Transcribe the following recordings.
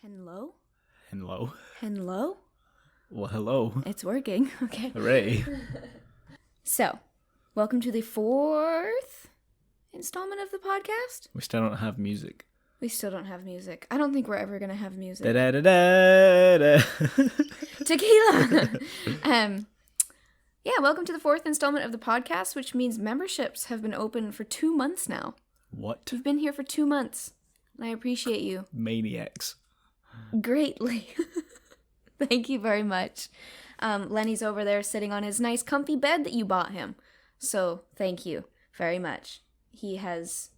Hello? Hello. Hello? Well, hello. It's working. Okay. Hooray. So, welcome to the 4th installment of the podcast. We still don't have music. We still don't have music. I don't think we're ever going to have music. Da-da-da-da-da. Tequila! Yeah, welcome to the 4th installment of the podcast, which means memberships have been open for 2 months now. What? You've been here for 2 months. And I appreciate you. Maniacs. Greatly. Thank you very much. Lenny's over there sitting on his nice comfy bed that you bought him. So thank you very much. He has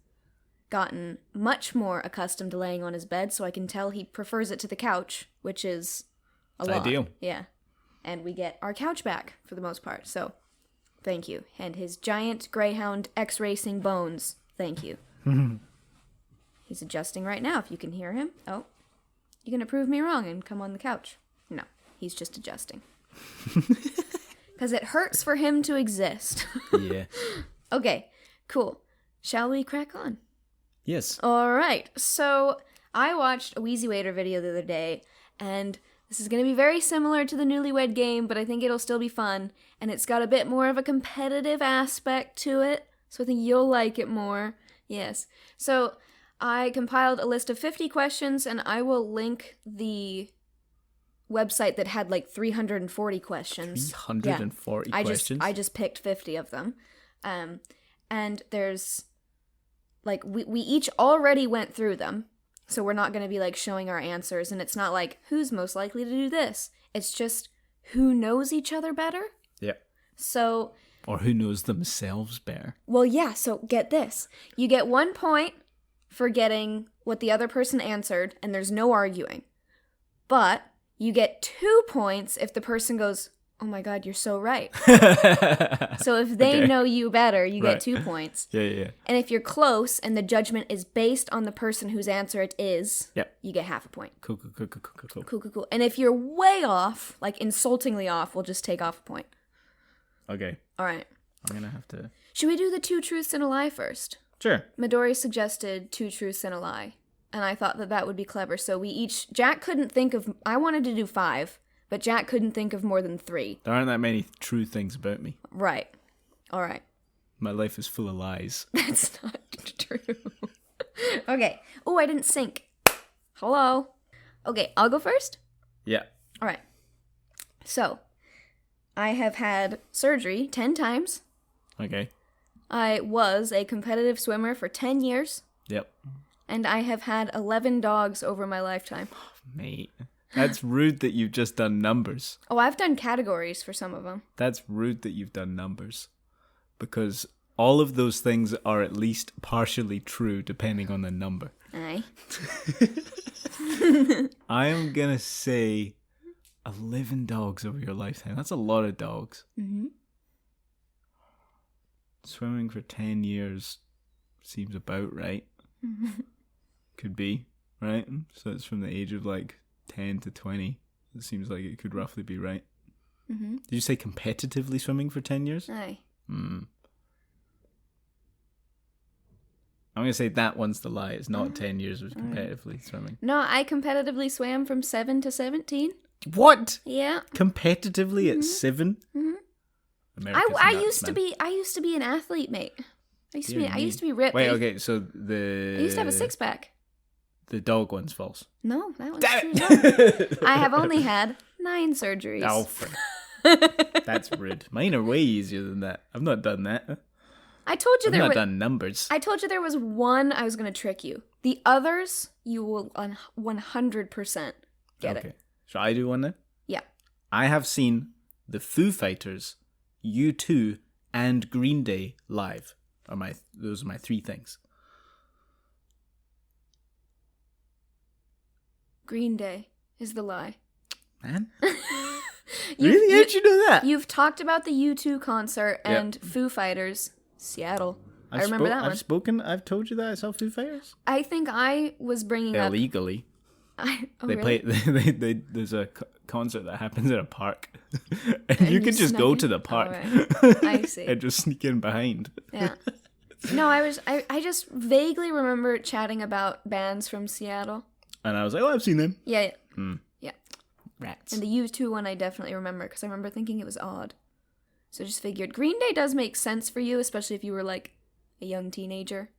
gotten much more accustomed to laying on his bed, so I can tell he prefers it to the couch, which is a lot. Ideal. Yeah. And we get our couch back for the most part. So thank you. And his giant greyhound X-racing bones. Thank you. He's adjusting right now if you can hear him. Oh. You gonna prove me wrong and come on the couch? No, he's just adjusting. Because it hurts for him to exist. Yeah. Okay, cool. Shall we crack on? Yes. Alright, so I watched a Wheezy Waiter video the other day, and this is gonna be very similar to the Newlywed Game, but I think it'll still be fun, and it's got a bit more of a competitive aspect to it, so I think you'll like it more. Yes. So I compiled a list of 50 questions, and I will link the website that had like 340 questions. 340 questions? I just picked 50 of them. And there's, like, we each already went through them, so we're not going to be, like, showing our answers, and it's not like, who's most likely to do this? It's just, who knows each other better? Yeah. So... Or who knows themselves better? Well, yeah, so get this. You get 1 point for getting what the other person answered, and there's no arguing. But you get 2 points if the person goes, oh my god, you're so right. So if they know you better, you get 2 points. Yeah. And if you're close and the judgment is based on the person whose answer it is, you get half a point. Cool. Cool. And if you're way off, like insultingly off, we'll just take off a point. Okay. All right. I'm going to have to... Should we do the 2 truths and a lie first? Sure. Midori suggested 2 truths and a lie. And I thought that would be clever. So we each... Jack couldn't think of... I wanted to do 5, but Jack couldn't think of more than 3. There aren't that many true things about me. Right. All right. My life is full of lies. That's not true. Okay. Oh, I didn't sync. Hello. Okay, I'll go first? Yeah. All right. So, I have had surgery 10 times. Okay. I was a competitive swimmer for 10 years. Yep. And I have had 11 dogs over my lifetime. Oh, mate. That's rude that you've just done numbers. Oh, I've done categories for some of them. That's rude that you've done numbers. Because all of those things are at least partially true depending on the number. Aye. I am going to say 11 dogs over your lifetime. That's a lot of dogs. Mm-hmm. Swimming for 10 years seems about right. Mm-hmm. Could be, right? So it's from the age of like 10 to 20. It seems like it could roughly be right. Mm-hmm. Did you say competitively swimming for 10 years? Aye. I'm going to say that one's the lie. It's not 10 years of competitively swimming. No, I competitively swam from 7 to 17. What? Yeah. Competitively at 7? Mm-hmm. America's I nuts, used man. to be an athlete, mate. I used to be ripped. Wait, okay, so I used to have a 6-pack. The dog one's false. No, that one's Damn true. it! No. I have only had 9 surgeries. Alfred. That's rude. Mine are way easier than that. I've not done that. I told you I've not done numbers. I told you there was one I was going to trick you. The others, you will 100% get it. Shall I do one then? Yeah. I have seen the Foo Fighters, U2, and Green Day live. Those are my 3 things. Green Day is the lie. Man? Really? How'd you know that? You've talked about the U2 concert and Foo Fighters, Seattle. I remember that one. I've told you that I saw Foo Fighters? I think I was bringing up... Illegally. Really? There's a concert that happens at a park. and you can just go to the park. Right. I see. And just sneak in behind. Yeah. No, I just vaguely remember chatting about bands from Seattle. And I was like, oh, I've seen them. Yeah. Rats. And the U2 one I definitely remember because I remember thinking it was odd. So I just figured Green Day does make sense for you, especially if you were like a young teenager.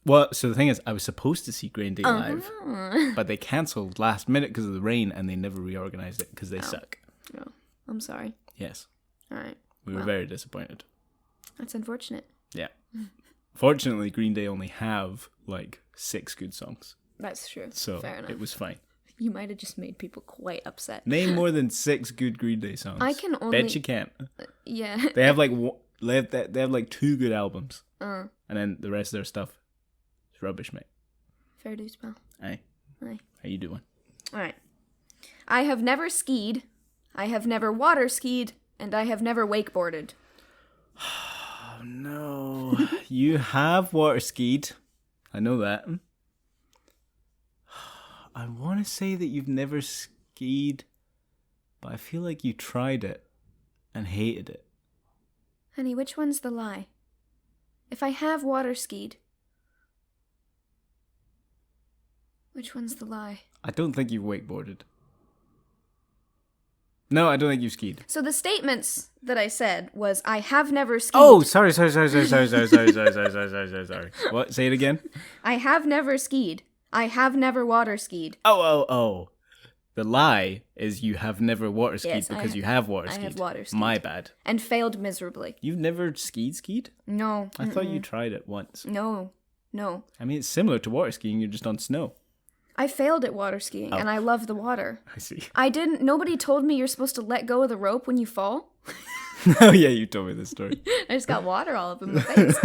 Well, so the thing is, I was supposed to see Green Day live, Uh-huh. but they cancelled last minute because of the rain, and they never reorganized it because they suck. Oh, I'm sorry. Yes. All right. We were very disappointed. That's unfortunate. Yeah. Fortunately, Green Day only have like 6 good songs. That's true. So Fair enough. it was fine. You might have just made people quite upset. Name more than 6 good Green Day songs. I can only... Bet you can't. Yeah. They have like they have like 2 good albums. Uh, And then the rest of their stuff is rubbish, mate. fair dues, pal. Aye. Aye. How you doing? All right. I have never skied. I have never water skied. And I have never wakeboarded. Oh no. You have water skied. I know that. I want to say that you've never skied, but I feel like you tried it and hated it. Honey, which one's the lie? If I have water skied, which one's the lie? I don't think you've wakeboarded. No, I don't think you've skied. So the statements that I said was I have never skied. Oh, sorry. What? Say it again. I have never skied. I have never water skied. Oh. The lie is you have never water skied Yes, because you have water skied. I have water skied. My bad. And failed miserably. You've never skied? No. I thought you tried it once. No. I mean, it's similar to water skiing. You're just on snow. I failed at water skiing, and I love the water. I see. Nobody told me you're supposed to let go of the rope when you fall. Oh, yeah, you told me this story. I just got water all up in my face.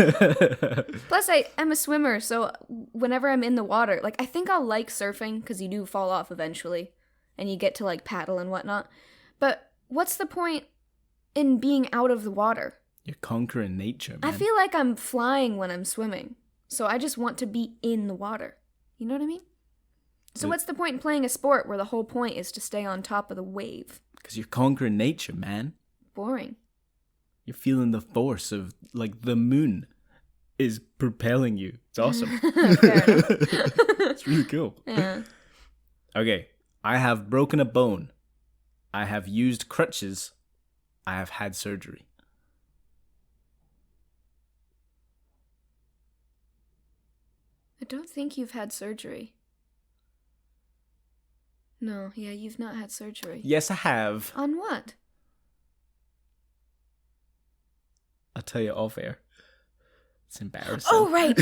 Plus, I'm a swimmer, so whenever I'm in the water, like, I think I'll like surfing, because you do fall off eventually, and you get to, like, paddle and whatnot. But what's the point in being out of the water? You're conquering nature, man. I feel like I'm flying when I'm swimming, so I just want to be in the water. You know what I mean? So what's the point in playing a sport where the whole point is to stay on top of the wave? Because you're conquering nature, man. Boring. You're feeling the force of, like, the moon is propelling you. It's awesome. Fair enough. It's really cool. Yeah. Okay. I have broken a bone. I have used crutches. I have had surgery. I don't think you've had surgery. No, yeah, you've not had surgery. Yes, I have. On what? I'll tell you off air. It's embarrassing. Oh right.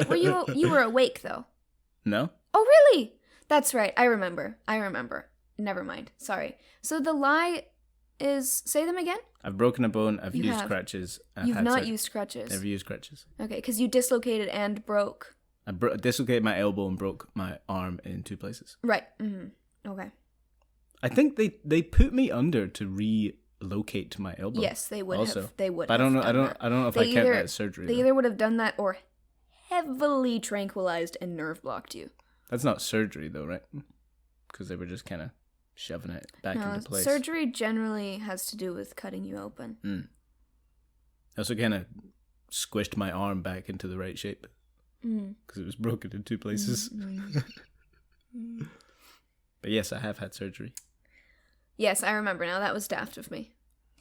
Were you were awake though? No? Oh really? That's right. I remember. Never mind. Sorry. So the lie is, say them again? I've broken a bone. I've You used have. crutches. You've not used crutches. Never used crutches. Okay, because you dislocated and broke. I dislocated my elbow and broke my arm in 2 places. Right. Okay. I think they put me under to relocate to my elbow. Yes, they would also. have. They would. But I don't know. have done I don't know if They I count either- that as surgery. They though. either would have done that or heavily tranquilized and nerve blocked you. That's not surgery though, right? Because they were just kind of shoving it back No, into place. surgery generally has to do with cutting you open. I also kind of squished my arm back into the right shape because it was broken in 2 places. But yes, I have had surgery. Yes, I remember now. That was daft of me.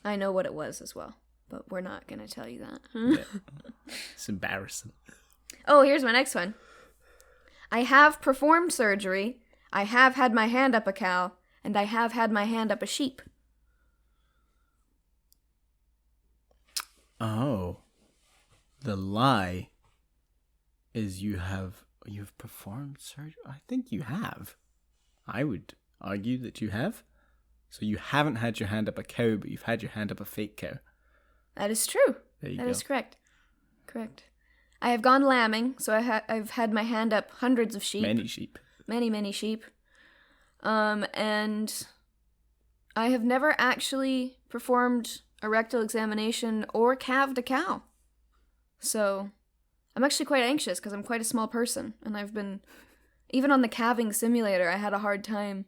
I know what it was as well, but we're not going to tell you that. Yeah. It's embarrassing. Oh, here's my next one. I have performed surgery. I have had my hand up a cow. And I have had my hand up a sheep. Oh. The lie is you've performed surgery? I think you have. I would argue that you have. So you haven't had your hand up a cow, but you've had your hand up a fake cow. That is true. There you That go. is correct. Correct. I have gone lambing, so I've had my hand up hundreds of sheep. Many sheep. Many sheep. And I have never actually performed a rectal examination or calved a cow. So I'm actually quite anxious because I'm quite a small person, and I've been, even on the calving simulator, I had a hard time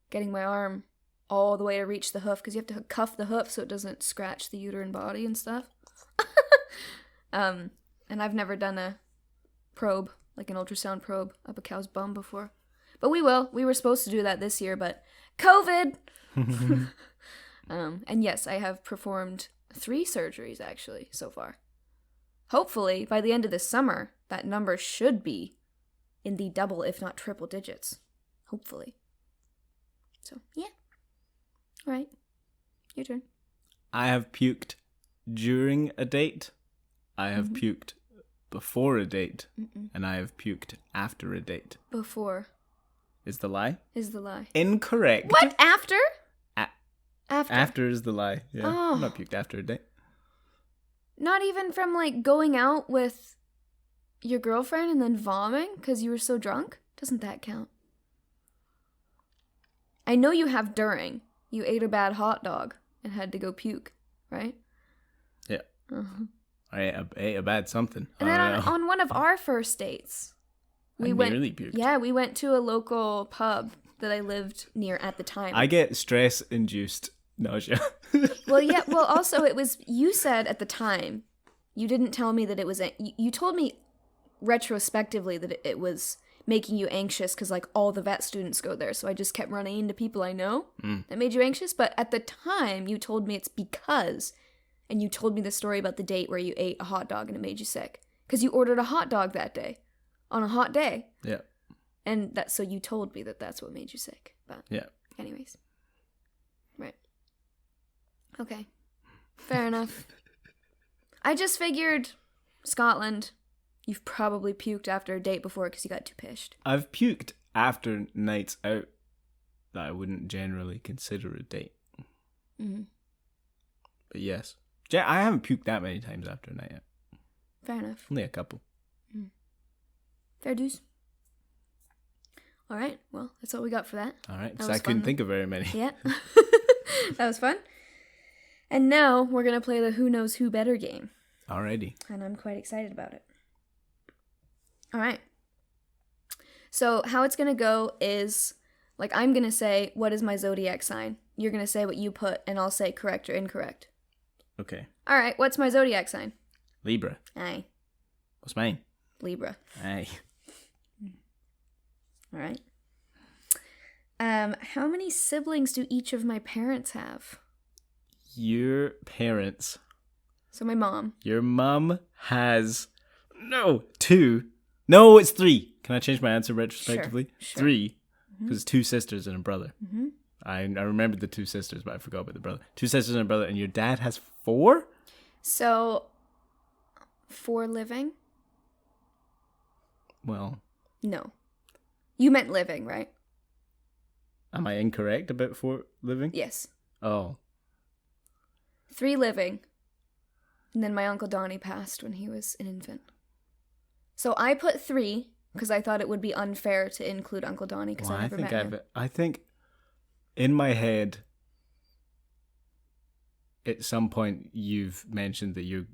getting my arm all the way to reach the hoof because you have to cuff the hoof so it doesn't scratch the uterine body and stuff. And I've never done a probe, like an ultrasound probe, up a cow's bum before. But we will. We were supposed to do that this year, but COVID. And yes, I have performed 3 surgeries actually so far. Hopefully, by the end of this summer, that number should be in the double, if not triple digits. Hopefully. So, yeah. All right. Your turn. I have puked during a date. I have puked before a date. And I have puked after a date. Before Is the lie? is the lie. Incorrect. What? After? After. After is the lie. Yeah. Oh. I'm not puked after a date. Not even from, like, going out with your girlfriend and then vomiting because you were so drunk? Doesn't that count? I know you have during. You ate a bad hot dog and had to go puke, right? Yeah. Uh-huh. I ate a bad something. And then on one of our first dates, we nearly puked. Yeah, we went to a local pub that I lived near at the time. I get stress-induced nausea. Well, yeah. Well, also, it was, you said at the time, you didn't tell me that it was, you told me retrospectively that it was making you anxious because, like, all the vet students go there. So I just kept running into people I know that made you anxious. But at the time, you told me it's because, and you told me the story about the date where you ate a hot dog and it made you sick. Because you ordered a hot dog that day, on a hot day. Yeah. And so you told me that that's what made you sick. But Yeah. anyways. Right. Okay. Fair enough. I just figured, Scotland, you've probably puked after a date before because you got too pissed. I've puked after nights out that I wouldn't generally consider a date. Mm-hmm. But yes. I haven't puked that many times after a night out. Fair enough. Only a couple. Fair dues. All right. Well, that's all we got for that. All right. That So I was couldn't fun, think of very many. Yeah. That was fun. And now we're going to play the Who Knows Who Better game. Alrighty. And I'm quite excited about it. All right. So how it's going to go is, like, I'm going to say, what is my zodiac sign? You're going to say what you put, and I'll say correct or incorrect. Okay. All right. What's my zodiac sign? Libra. Aye. What's mine? Libra. Aye. All right. How many siblings do each of my parents have? Your parents. So my mom. Your mum has... No, 2. No, it's 3. Can I change my answer retrospectively? Sure. 3. Because 2 sisters and a brother. Mm-hmm. I remembered the 2 sisters, but I forgot about the brother. 2 sisters and a brother, and your dad has 4? So, 4 living? Well... No. You meant living, right? Am I incorrect about 4 living? Yes. Oh. 3 living. And then my Uncle Donnie passed when he was an infant. So I put 3 because I thought it would be unfair to include Uncle Donnie because I never met him. I think in my head, at some point you've mentioned that your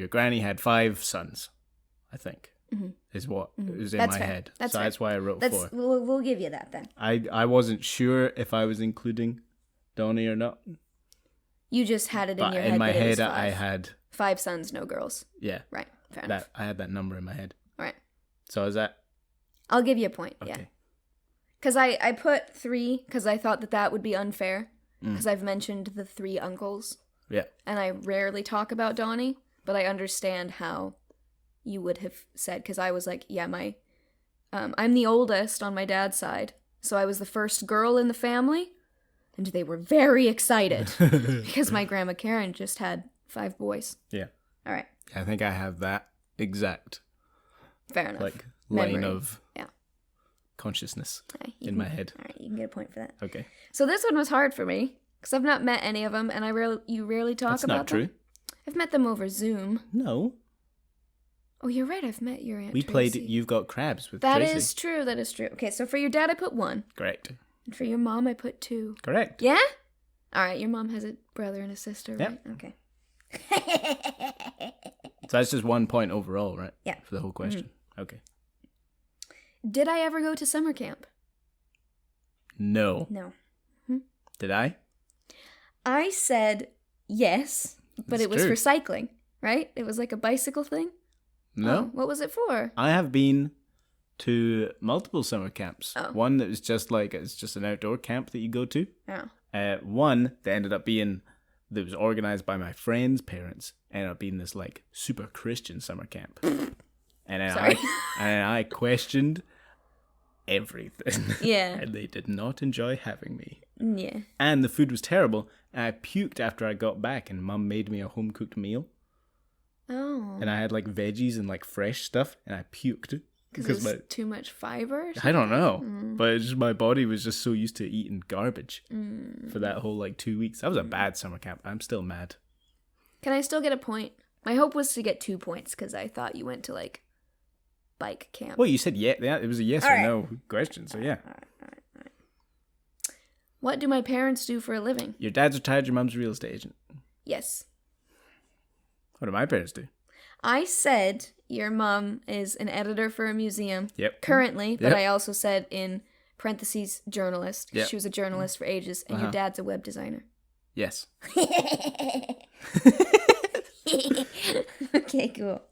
granny had 5 sons. I think is what is in my head. That's why I wrote 4. We'll give you that then. I wasn't sure if I was including Donnie or not. You just had it in But your head. in my that it was head, 5. I had 5 sons, no girls. yeah. Right. Fair enough. I had that number in my head. All right. So is that I'll give you a point. okay? Yeah. Because I put 3 because I thought that would be unfair because I've mentioned the 3 uncles. Yeah. And I rarely talk about Donnie, but I understand how you would have said, because I was like, yeah, I'm the oldest on my dad's side, so I was the first girl in the family, and they were very excited because my grandma Karen just had 5 boys. Yeah. All right. I think I have that exact Fair enough. like line Memory. of consciousness Okay, in my head. All right, you can get a point for that. Okay. So this one was hard for me because I've not met any of them, and you rarely talk That's about not true. them. I've met them over Zoom. No. Oh, you're right. I've met your Aunt We Tracy. played You've Got Crabs with That Tracy. is true. That is true. Okay, so for your dad, I put 1. Correct. And for your mom, I put 2. Correct. Yeah? All right, your mom has a brother and a sister, right? Yep. Okay. So that's just 1 point overall, right? Yeah. For the whole question. Okay. Did I ever go to summer camp? No. No. Did I? I said yes, but That's it was true. for cycling, right? It was like a bicycle thing? No. Oh, what was it for? I have been to multiple summer camps. Oh. One that was just like, it's just an outdoor camp that you go to. Yeah. One that ended up being, that was organized by my friend's parents, ended up being this like super Christian summer camp. And then I questioned everything. Yeah. And they did not enjoy having me. Yeah. And the food was terrible. And I puked after I got back, and Mum made me a home cooked meal. Oh. And I had like veggies and like fresh stuff, and I puked. Because it was too much fiber? I don't know. But it's just, my body was just so used to eating garbage for that whole like 2 weeks. That was a bad summer camp. I'm still mad. Can I still get a point? My hope was to get 2 points because I thought you went to like bike camp. Well, you said yeah. It was a yes or no question, so yeah. All right. What do my parents do for a living? Your dad's retired, your mum's a real estate agent. Yes. What do my parents do? I said your mom is an editor for a museum. Yep. Currently, but Yep. I also said in parentheses journalist. Yep. She was a journalist for ages, and your dad's a web designer. Yes. Okay, cool.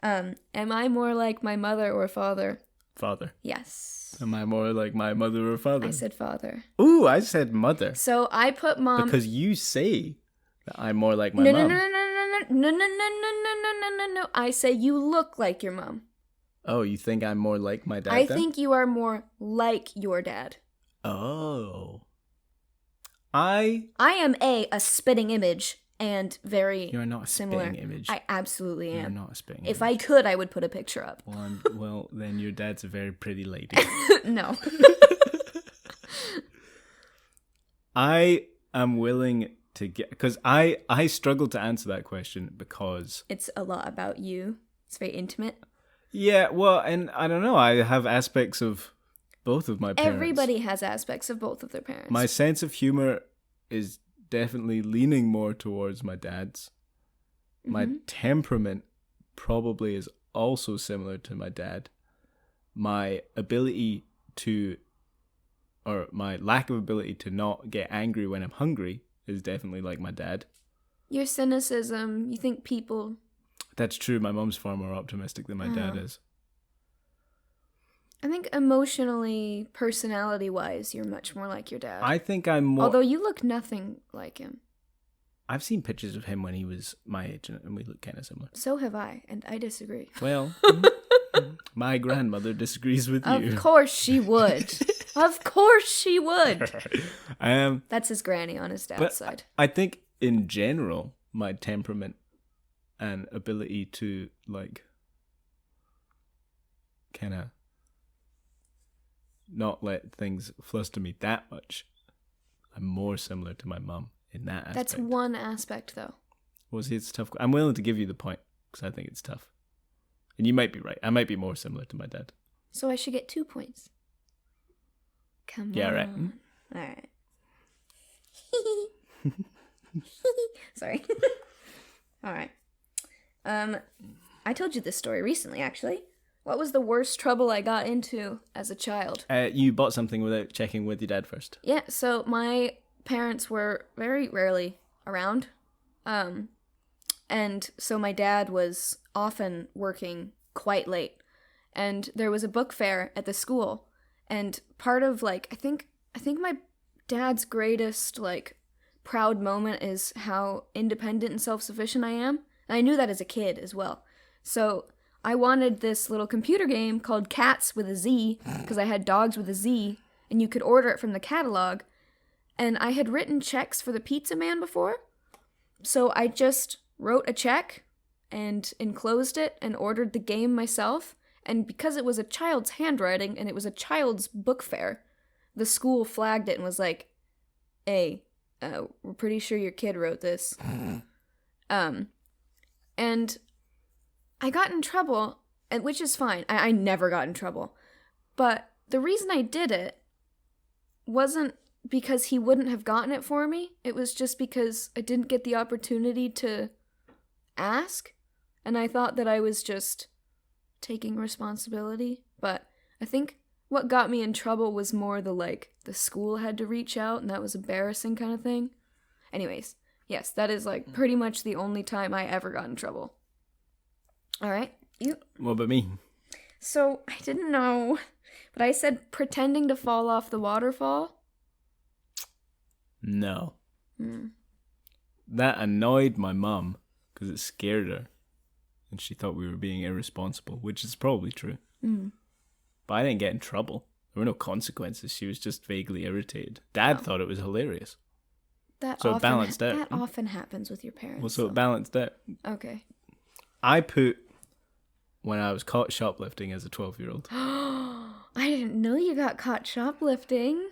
Am I more like my mother or father? Father. Yes. Am I more like my mother or father? I said father. Ooh, I said mother. So I put mom. Because you say that I'm more like my no, mom. No. I say you look like your mom. Oh, you think I'm more like my dad I then? think you are more like your dad. Oh. I am a spitting image and very You're not a similar. spitting image. I absolutely am. You're not a spitting If image. I could, I would put a picture up. Well, then your dad's a very pretty lady. No. I am willing to get... Because I struggle to answer that question because... It's a lot about you. It's very intimate. Yeah, well, and I don't know. I have aspects of both of my parents. Everybody has aspects of both of their parents. My sense of humor is definitely leaning more towards my dad's. My temperament probably is also similar to my dad. My ability to, or my lack of ability to not get angry when I'm hungry is definitely like my dad. Your cynicism, you think people... That's true. My mom's far more optimistic than my dad is. I think emotionally, personality-wise, you're much more like your dad. I think I'm more... Although you look nothing like him. I've seen pictures of him when he was my age, and we look kind of similar. So have I, and I disagree. Well, my grandmother disagrees with you. Of course she would. Of course she would. That's his granny on his dad's side. I think in general, my temperament and ability to like kind of not let things fluster me that much, I'm more similar to my mum in that aspect. That's one aspect, though. Well, see, it's tough. I'm willing to give you the point because I think it's tough. And you might be right. I might be more similar to my dad. So I should get 2 points. Come on. Yeah, right. All right. Sorry. All right. I told you this story recently, actually. What was the worst trouble I got into as a child? You bought something without checking with your dad first. Yeah, so my parents were very rarely around. And so my dad was often working quite late. And there was a book fair at the school. And part of, like, I think my dad's greatest, like, proud moment is how independent and self-sufficient I am. And I knew that as a kid as well. So I wanted this little computer game called Cats with a Z, because I had dogs with a Z, and you could order it from the catalog. And I had written checks for the pizza man before. So I just wrote a check and enclosed it and ordered the game myself. And because it was a child's handwriting and it was a child's book fair, the school flagged it and was like, hey, we're pretty sure your kid wrote this. And I got in trouble, which is fine. I never got in trouble. But the reason I did it wasn't because he wouldn't have gotten it for me. It was just because I didn't get the opportunity to ask. And I thought that I was just taking responsibility. But I think what got me in trouble was more the school had to reach out and that was embarrassing kind of thing. Anyways, yes, that is like pretty much the only time I ever got in trouble. All right, you. What about me? So, I didn't know, but I said pretending to fall off the waterfall. No. Hmm. That annoyed my mum because it scared her. And she thought we were being irresponsible, which is probably true. Mm. But I didn't get in trouble. There were no consequences. She was just vaguely irritated. Dad thought it was hilarious. So it balanced out. That often happens with your parents. Well, so it balanced out. Okay. I put when I was caught shoplifting as a 12-year-old. I didn't know you got caught shoplifting.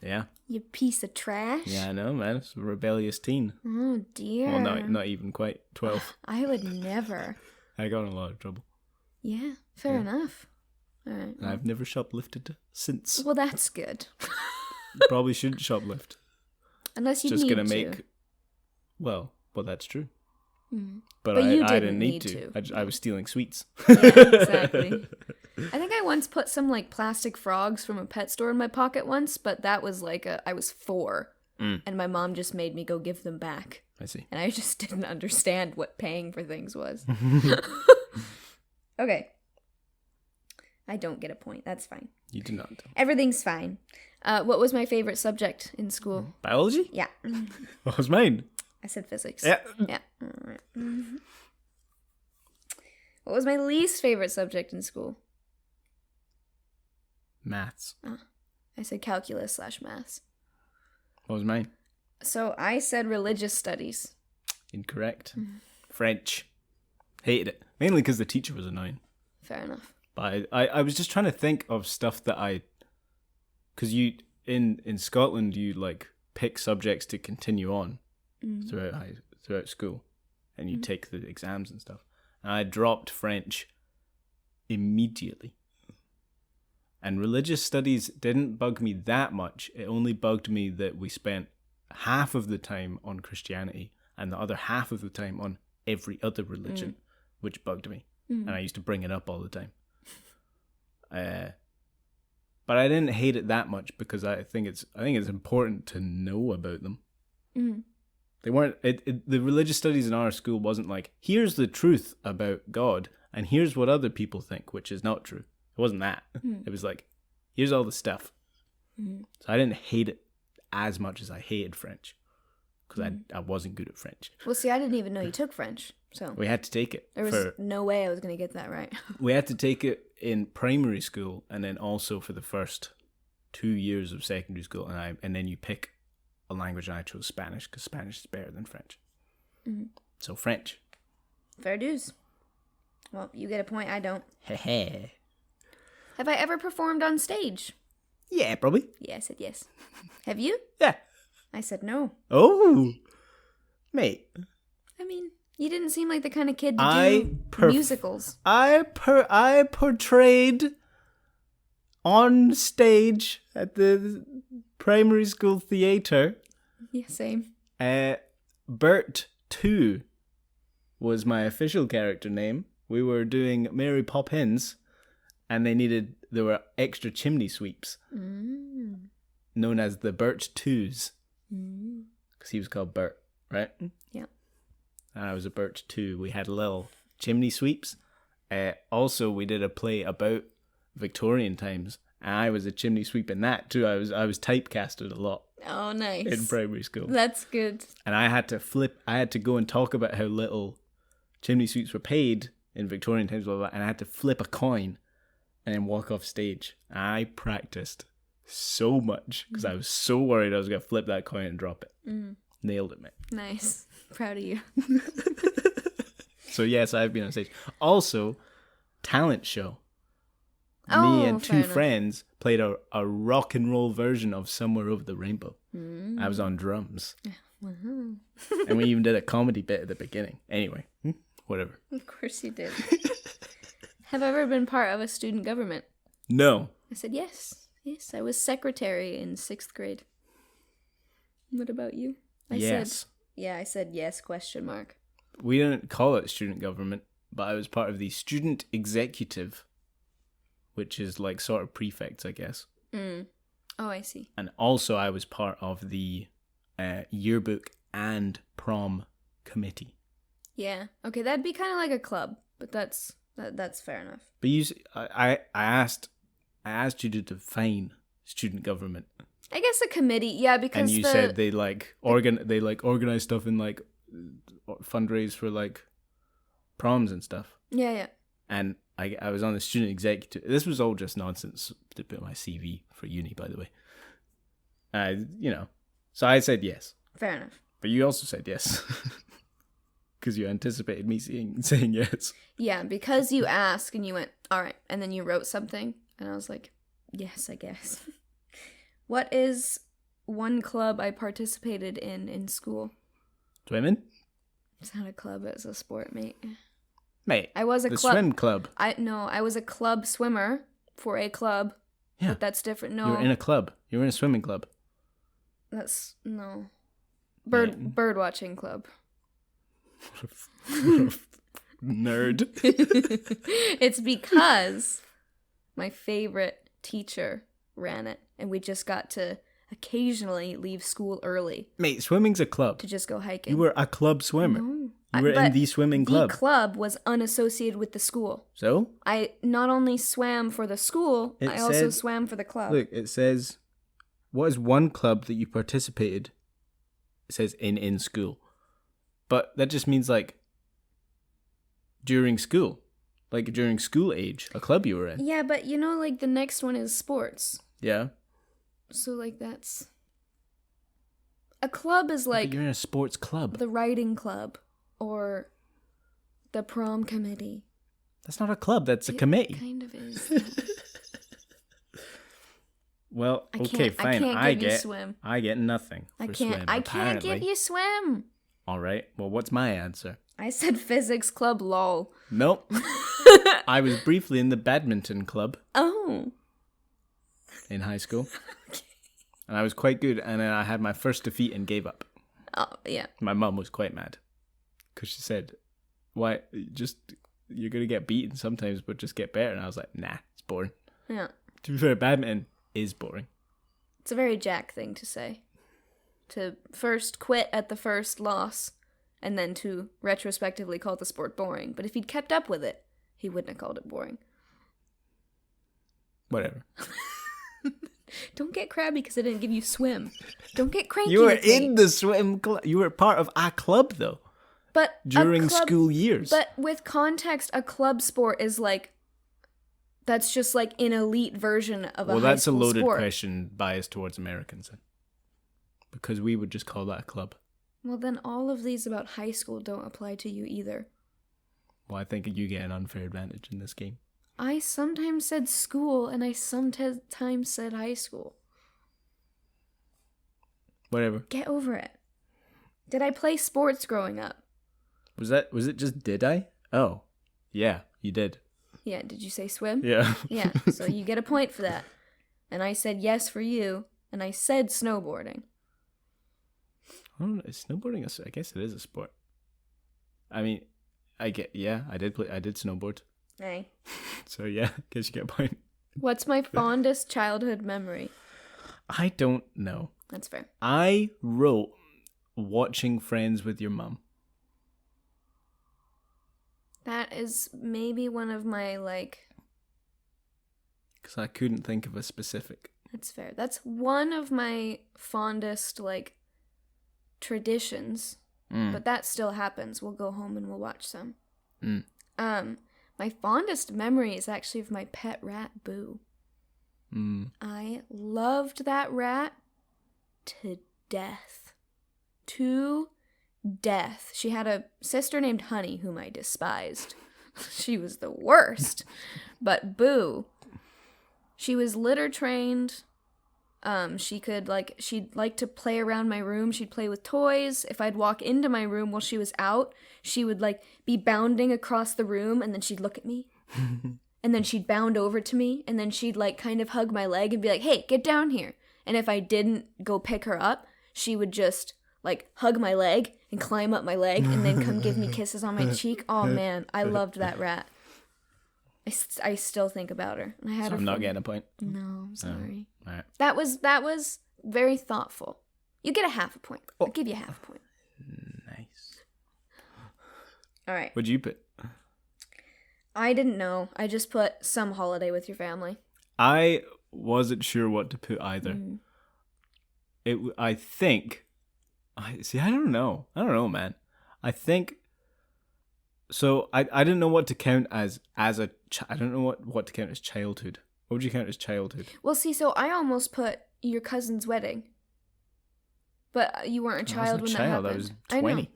Yeah. You piece of trash. Yeah, I know, man. It's a rebellious teen. Oh, dear. Well, not even quite 12. I would never. I got in a lot of trouble. Yeah, fair enough. All right. And I've never shoplifted since. Well, that's good. Probably shouldn't shoplift. Unless you Just need gonna to. make. Well, that's true. Mm. But you I didn't need to. I was stealing sweets. Yeah, exactly. I think I once put some like plastic frogs from a pet store in my pocket once, but that was like I was 4, and my mom just made me go give them back. I see. And I just didn't understand what paying for things was. Okay. I don't get a point. That's fine. You did not. Everything's fine. What was my favorite subject in school? Biology? Yeah. What was mine? I said physics. Yeah. Yeah. All right. Mhm. What was my least favorite subject in school? Maths. I said calculus/maths. What was mine? So I said religious studies. Incorrect. French. Hated it. Mainly because the teacher was annoying. Fair enough. But I was just trying to think of stuff that because you in Scotland you like pick subjects to continue on throughout school, and you take the exams and stuff. And I dropped French immediately. And religious studies didn't bug me that much. It only bugged me that we spent half of the time on Christianity and the other half of the time on every other religion, which bugged me. And I used to bring it up all the time. But I didn't hate it that much because I think it's important to know about them. They weren't. The religious studies in our school wasn't like, here's the truth about God and here's what other people think, which is not true. It wasn't that. It was like, here's all the stuff. So I didn't hate it as much as I hated French because I wasn't good at French. Well, see, I didn't even know you took French, so We had to take it. there was no way I was going to get that right. We had to take it in primary school and then also for the first 2 years of secondary school, and then you pick a language, and I chose Spanish because Spanish is better than French. So French. Fair dues. Well, you get a point, I don't. Heh. Have I ever performed on stage? Yeah, probably. Yeah, I said yes. Have you? Yeah. I said no. Oh, mate. I mean, you didn't seem like the kind of kid to do musicals. I portrayed on stage at the primary school theater. Yeah, same. Bert 2 was my official character name. We were doing Mary Poppins, and there were extra chimney sweeps, known as the Bert 2s, because he was called Bert, right? Yeah. And I was a Bert 2. We had little chimney sweeps. Also, we did a play about Victorian times, and I was a chimney sweep in that too. I was typecasted a lot. Oh, nice. In primary school. That's good. And I had to go and talk about how little chimney sweeps were paid in Victorian times, blah, blah, blah, and I had to flip a coin and then walk off stage. I practiced so much because I was so worried I was going to flip that coin and drop it. Nailed it, mate. Nice. Proud of you. So yes, I've been on stage. Also, talent show. Oh, Me and fair 2 enough. friends played a rock and roll version of Somewhere Over the Rainbow. I was on drums. And we even did a comedy bit at the beginning. Anyway, whatever. Of course you did. Have I ever been part of a student government? No. I said yes. Yes, I was secretary in 6th grade. What about you? I Yes. said yes, question mark. We didn't call it student government, but I was part of the student executive, which is like sort of prefects, I guess. Oh, I see. And also I was part of the yearbook and prom committee. Yeah. Okay, that'd be kind of like a club, but that's That's fair enough. But I asked you to define student government. I guess a committee, yeah, because and you said they organize stuff and like fundraise for like proms and stuff. Yeah. And I was on the student executive. This was all just nonsense to put my CV for uni, by the way. So I said yes. Fair enough. But you also said yes. Because you anticipated me saying yes. Yeah, because you asked and you went, all right. And then you wrote something. And I was like, yes, I guess. What is one club I participated in school? Swimming? It's not a club, it's a sport, mate. Mate, I was a the club. swim club. I was a club swimmer for a club. Yeah. But that's different. No. You were in a club. You were in a swimming club. That's, no. Bird watching club. Nerd. It's because my favorite teacher ran it, and we just got to occasionally leave school early. Mate, swimming's a club. To just go hiking. You were a club swimmer. No. You were in the swimming club. The club was unassociated with the school. So? I not only swam for the school, I also swam for the club. Look, it says, what is one club that you participated? It says in school. But that just means like during school. Like during school age, a club you were in. Yeah, but like the next one is sports. Yeah. So like that's... A club is like... But you're in a sports club. The writing club or the prom committee. That's not a club, that's a committee. It kind of is. Well, okay, fine. I get nothing for swim. I can't give you swim. All right. Well, what's my answer? I said physics club, lol. Nope. I was briefly in the badminton club. Oh. In high school. Okay. And I was quite good, and then I had my first defeat and gave up. Oh, yeah. My mum was quite mad. Because she said, why, you're going to get beaten sometimes, but just get better. And I was like, nah, it's boring. Yeah. To be fair, badminton is boring. It's a very Jack thing to say. To first quit at the first loss, and then to retrospectively call the sport boring. But if he'd kept up with it, he wouldn't have called it boring. Whatever. Don't get crabby because I didn't give you swim. Don't get cranky. You were in the swim club. You were part of a club, though. But during school years. But with context, a club sport is like... That's just like an elite version of a high school sport. Well, that's a loaded question biased towards Americans. Then. Because we would just call that a club. Well, then all of these about high school don't apply to you either. Well, I think you get an unfair advantage in this game. I sometimes said school, and I sometimes said high school. Whatever. Get over it. Did I play sports growing up? Was it just did I? Oh, yeah, you did. Yeah, did you say swim? Yeah. Yeah, so you get a point for that. And I said yes for you, and I said snowboarding. Oh, snowboarding, I guess it is a sport. I mean, I did snowboard. Hey. So yeah, guess you get a point. What's my fondest childhood memory? I don't know. That's fair. I wrote watching Friends with your mum. That is maybe one of my, because I couldn't think of a specific. That's fair. That's one of my fondest, traditions. But that still happens. We'll go home and we'll watch some. My fondest memory is actually of my pet rat, Boo. I loved that rat to death. To death. She had a sister named Honey, whom I despised. She was the worst. But Boo, she was litter trained. She'd like to play around my room. She'd play with toys. If I'd walk into my room while she was out, she would be bounding across the room, and then she'd look at me. And then she'd bound over to me, and then she'd kind of hug my leg and be like, "Hey, get down here." And if I didn't go pick her up, she would just hug my leg and climb up my leg and then come give me kisses on my cheek. Oh man, I loved that rat. I still think about her. And I had so I'm not getting a point. No, I'm sorry. All right. That was very thoughtful. You get a half a point. I'll give you a half a point. Nice. All right. What'd you put? I didn't know. I just put some holiday with your family. I wasn't sure what to put either. I think. I don't know. I don't know, man. I think. So I didn't know what to count as a. I don't know what to count as childhood. What would you count as childhood? Well, see, so I almost put your cousin's wedding. But you weren't a child when that happened. I was 20.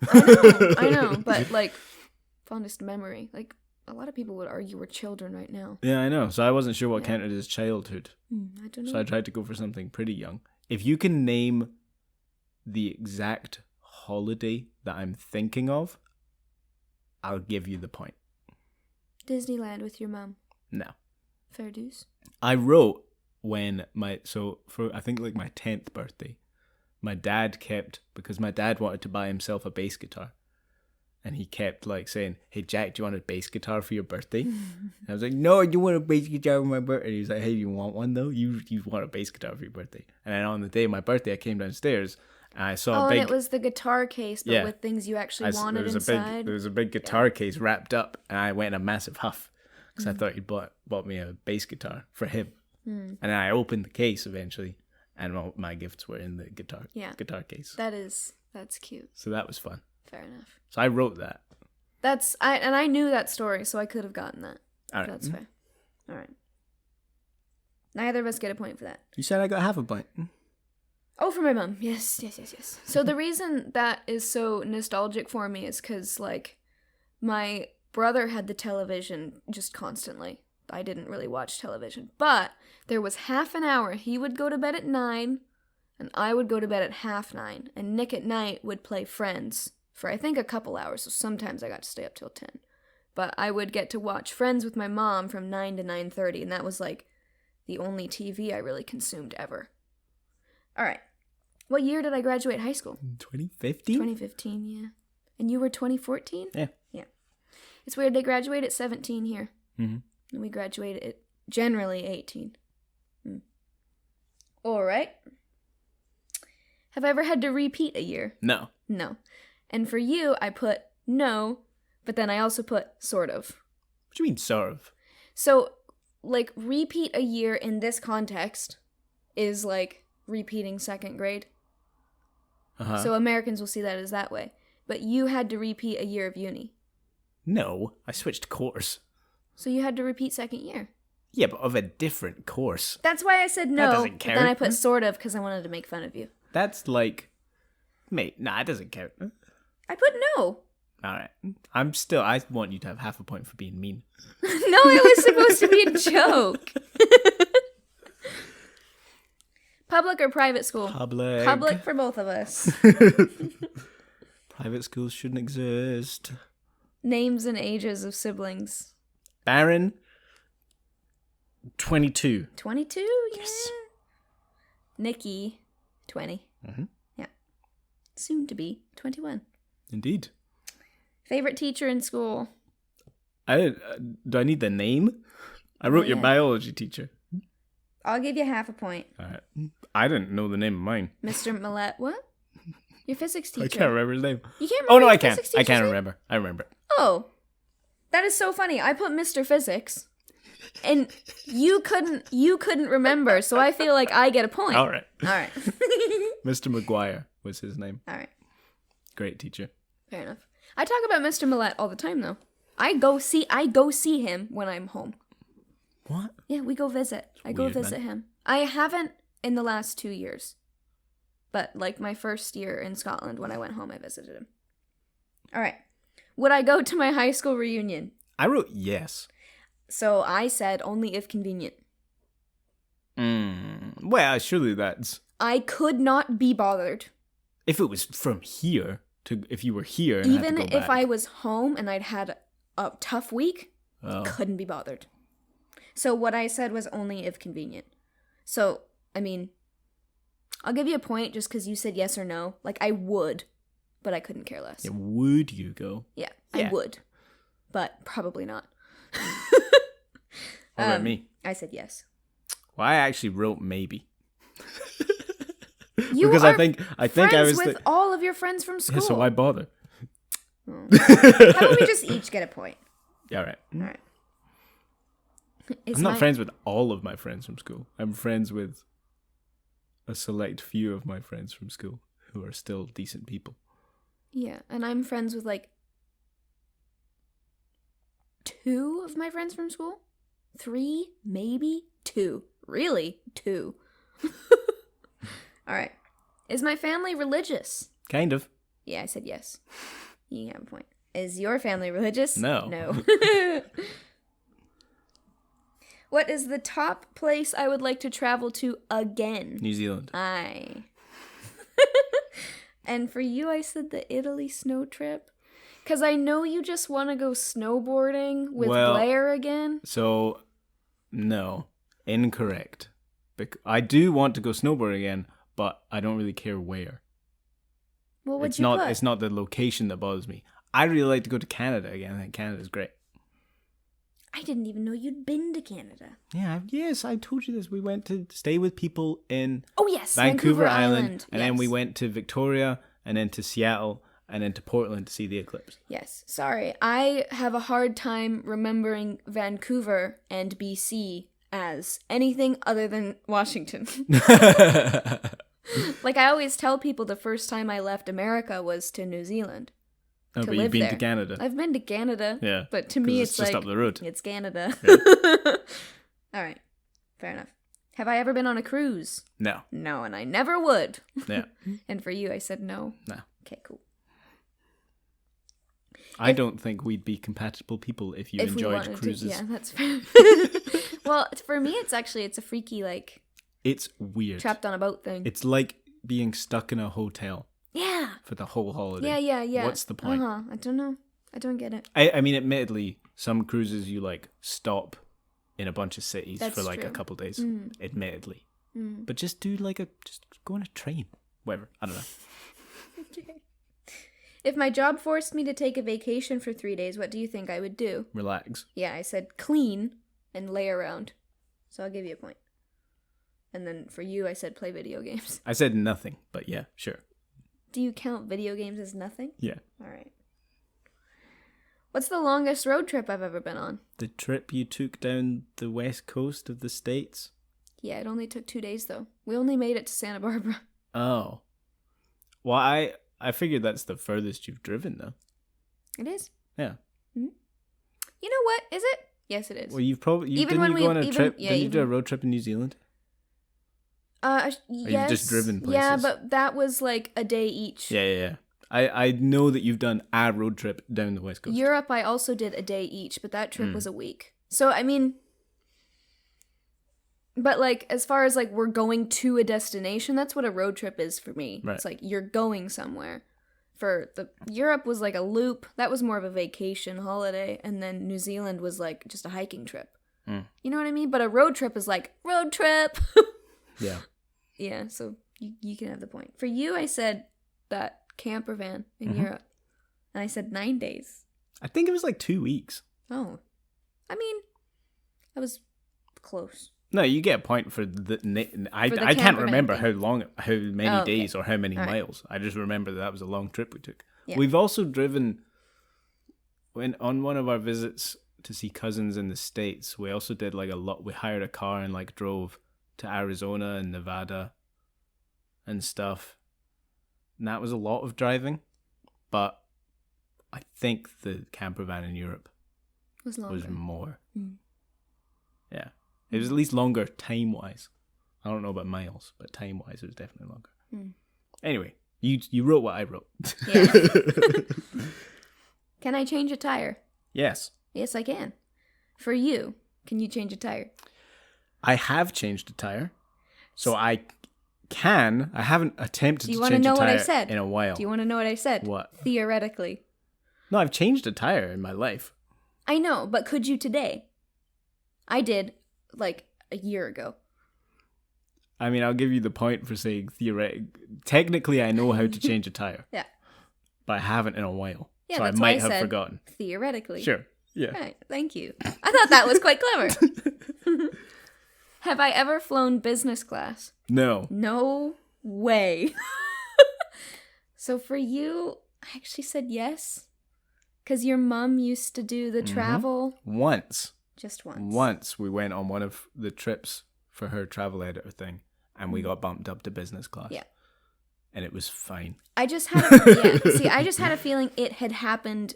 I know, but like, fondest memory. Like, a lot of people would argue we're children right now. Yeah, I know. So I wasn't sure what counted as childhood. I don't know. So I tried to go for something pretty young. If you can name the exact holiday that I'm thinking of, I'll give you the point. Disneyland with your mom. No. Fair dues. I wrote for I think like my 10th birthday, my dad kept, because my dad wanted to buy himself a bass guitar. And he kept like saying, "Hey Jack, do you want a bass guitar for your birthday?" And I was like, "No, I don't want a bass guitar for my birthday." And he was like, "Hey, you want one though? You want a bass guitar for your birthday?" And then on the day of my birthday, I came downstairs and I saw a big. And it was the guitar case, but with things you actually wanted inside. There was a big guitar case wrapped up, and I went in a massive huff because I thought he bought me a bass guitar for him. And then I opened the case eventually, and all my gifts were in the guitar case. That's cute. So that was fun. Fair enough. So I wrote that. I knew that story, so I could have gotten that. All right. That's fair. All right. Neither of us get a point for that. You said I got half a point. Oh, for my mom. Yes. So the reason that is so nostalgic for me is because, like, my brother had the television just constantly. I didn't really watch television. But there was half an hour. He would go to bed at 9, and I would go to bed at 9:30. And Nick at night would play Friends for, I think, a couple hours. So sometimes I got to stay up till 10. But I would get to watch Friends with my mom from 9 to 9:30. And that was, like, the only TV I really consumed ever. All right. What year did I graduate high school? 2015? 2015, yeah. And you were 2014? Yeah. Yeah. It's weird. They graduate at 17 here. Mm-hmm. And we graduated at generally 18. All right. Have I ever had to repeat a year? No. No. And for you, I put no, but then I also put sort of. What do you mean, sort of? So, like, repeat a year in this context is like repeating second grade. Uh-huh. So Americans will see that as that way. But you had to repeat a year of uni. No, I switched course. So you had to repeat second year. Yeah, but of a different course. That's why I said no. That doesn't but count. then I put sort of because I wanted to make fun of you. That's like... Mate, nah, it doesn't count. I put no. Alright. I want you to have half a point for being mean. No, it was supposed to be a joke. Public or private school? Public. Public for both of us. Private schools shouldn't exist. Names and ages of siblings. Baron, 22. 22? Yes. Yeah. Nikki, 20. Mm-hmm. Yeah. Soon to be 21. Indeed. Favorite teacher in school? Do I need the name? I wrote your biology teacher. I'll give you half a point. Alright. I didn't know the name of mine. Mr. Millette. What? Your physics teacher. I can't remember his name. You can't remember? Oh, no, your I can. physics I teacher's can name? remember. I remember. Oh. That is so funny. I put Mr. Physics. And you couldn't remember, so I feel like I get a point. All right. Mr. McGuire was his name. All right. Great teacher. Fair enough. I talk about Mr. Millette all the time, though. I go see him when I'm home. What? Yeah, we go visit. I go visit him. I haven't in the last 2 years. But, like, my first year in Scotland, when I went home, I visited him. All right. Would I go to my high school reunion? I wrote yes. So I said only if convenient. Well, surely that's... I could not be bothered. If it was from here, if you were here and even had to go if back. I was home and I'd had a tough week, couldn't be bothered. So what I said was only if convenient. So, I mean, I'll give you a point just because you said yes or no. Like, I would, but I couldn't care less. Yeah, would you go? Yeah, I would, but probably not. What about me? I said yes. Well, I actually wrote maybe. You because are I think friends I was with all of your friends from school. Yeah, so why bother? How about we just each get a point? Yeah, all right. All right. I'm not friends with all of my friends from school. I'm friends with a select few of my friends from school who are still decent people. Yeah, and I'm friends with like 2 of my friends from school. 3, maybe 2. Really? 2. All right. Is my family religious? Kind of. Yeah, I said yes. You have a point. Is your family religious? No. No. What is the top place I would like to travel to again? New Zealand. Aye. And for you, I said the Italy snow trip. Because I know you just want to go snowboarding with Blair again. So, no. Incorrect. I do want to go snowboarding again, but I don't really care where. Well, It's not the location that bothers me. I'd really like to go to Canada again. I think Canada's great. I didn't even know you'd been to Canada. Yeah, yes, I told you this. We went to stay with people in Vancouver Island. And then we Yes. went to Victoria, and then to Seattle, and then to Portland to see the eclipse. Yes, sorry. I have a hard time remembering Vancouver and BC as anything other than Washington. Like, I always tell people the first time I left America was to New Zealand. Oh, but you've been to Canada. I've been to Canada. Yeah. But to me, it's just like, up the road. It's Canada. Yeah. All right. Fair enough. Have I ever been on a cruise? No. No, and I never would. Yeah. And for you, I said no. No. Okay, cool. I don't think we'd be compatible people if you If we enjoyed wanted cruises. to, yeah, that's fair. Well, for me, it's a freaky, like, It's weird. trapped on a boat thing. It's like being stuck in a hotel Yeah. for the whole holiday. Yeah. What's the point? I don't know. I don't get it. I mean, admittedly, some cruises you like stop in a bunch of cities That's for like true. a couple days. Mm. Admittedly, Mm. but just go on a train, whatever. I don't know. Okay. If my job forced me to take a vacation for 3 days, what do you think I would do? Relax. Yeah, I said clean and lay around. So I'll give you a point. And then for you, I said play video games. I said nothing, but yeah, sure. Do you count video games as nothing? Yeah. All right. What's the longest road trip I've ever been on? The trip you took down the west coast of the States? Yeah, it only took 2 days, though. We only made it to Santa Barbara. Oh. Well, I figured that's the furthest you've driven, though. It is. Yeah. Mm-hmm. You know what? Is it? Yes, it is. Well, you've probably... Even didn't when you we- go on a even- trip? yeah, Didn't you do a even- road trip in New Zealand? Yes. you've just driven Yeah, places. but that was like a day each. Yeah. I know that you've done a road trip down the west coast. Europe, I also did a day each, but that trip was a week. So, I mean... But, like, as far as, like, we're going to a destination, that's what a road trip is for me. Right. It's like, you're going somewhere. For the... Europe was, like, a loop. That was more of a vacation holiday. And then New Zealand was, like, just a hiking trip. You know what I mean? But a road trip is, like, road trip! Yeah. Yeah, so you can have the point. For you, I said that camper van in Europe. And I said 9 days. I think it was like 2 weeks. Oh. I mean, I was close. No, you get a point for the... I can't camper van remember thing. how many okay. days or how many All right. miles. I just remember that was a long trip we took. Yeah. We've also driven... on one of our visits to see cousins in the States, we also did like a lot... We hired a car and like drove to Arizona and Nevada and stuff. And that was a lot of driving. But I think the camper van in Europe Was longer. was more. Mm. Yeah. It was at least longer time-wise. I don't know about miles, but time-wise it was definitely longer. Mm. Anyway, you wrote what I wrote. Yeah. Can I change a tire? Yes. Yes, I can. For you, can you change a tire? I have changed a tire. So I can. I haven't attempted Do you to want to change know a what I tire said? in a while. Do you want to know what I said? What? Theoretically. No, I've changed a tire in my life. I know, but could you today? I did, like, a year ago. I mean, I'll give you the point for saying technically I know how to change a tire. Yeah. But I haven't in a while. Yeah, so I that's why might I have said forgotten. Theoretically. Sure. Yeah. Right, thank you. I thought that was quite clever. Have I ever flown business class? No. No way. So for you, I actually said yes. Because your mom used to do the travel. Once. Just once. Once we went on one of the trips for her travel editor thing, and we got bumped up to business class. Yeah. And it was fine. I just had a feeling it had happened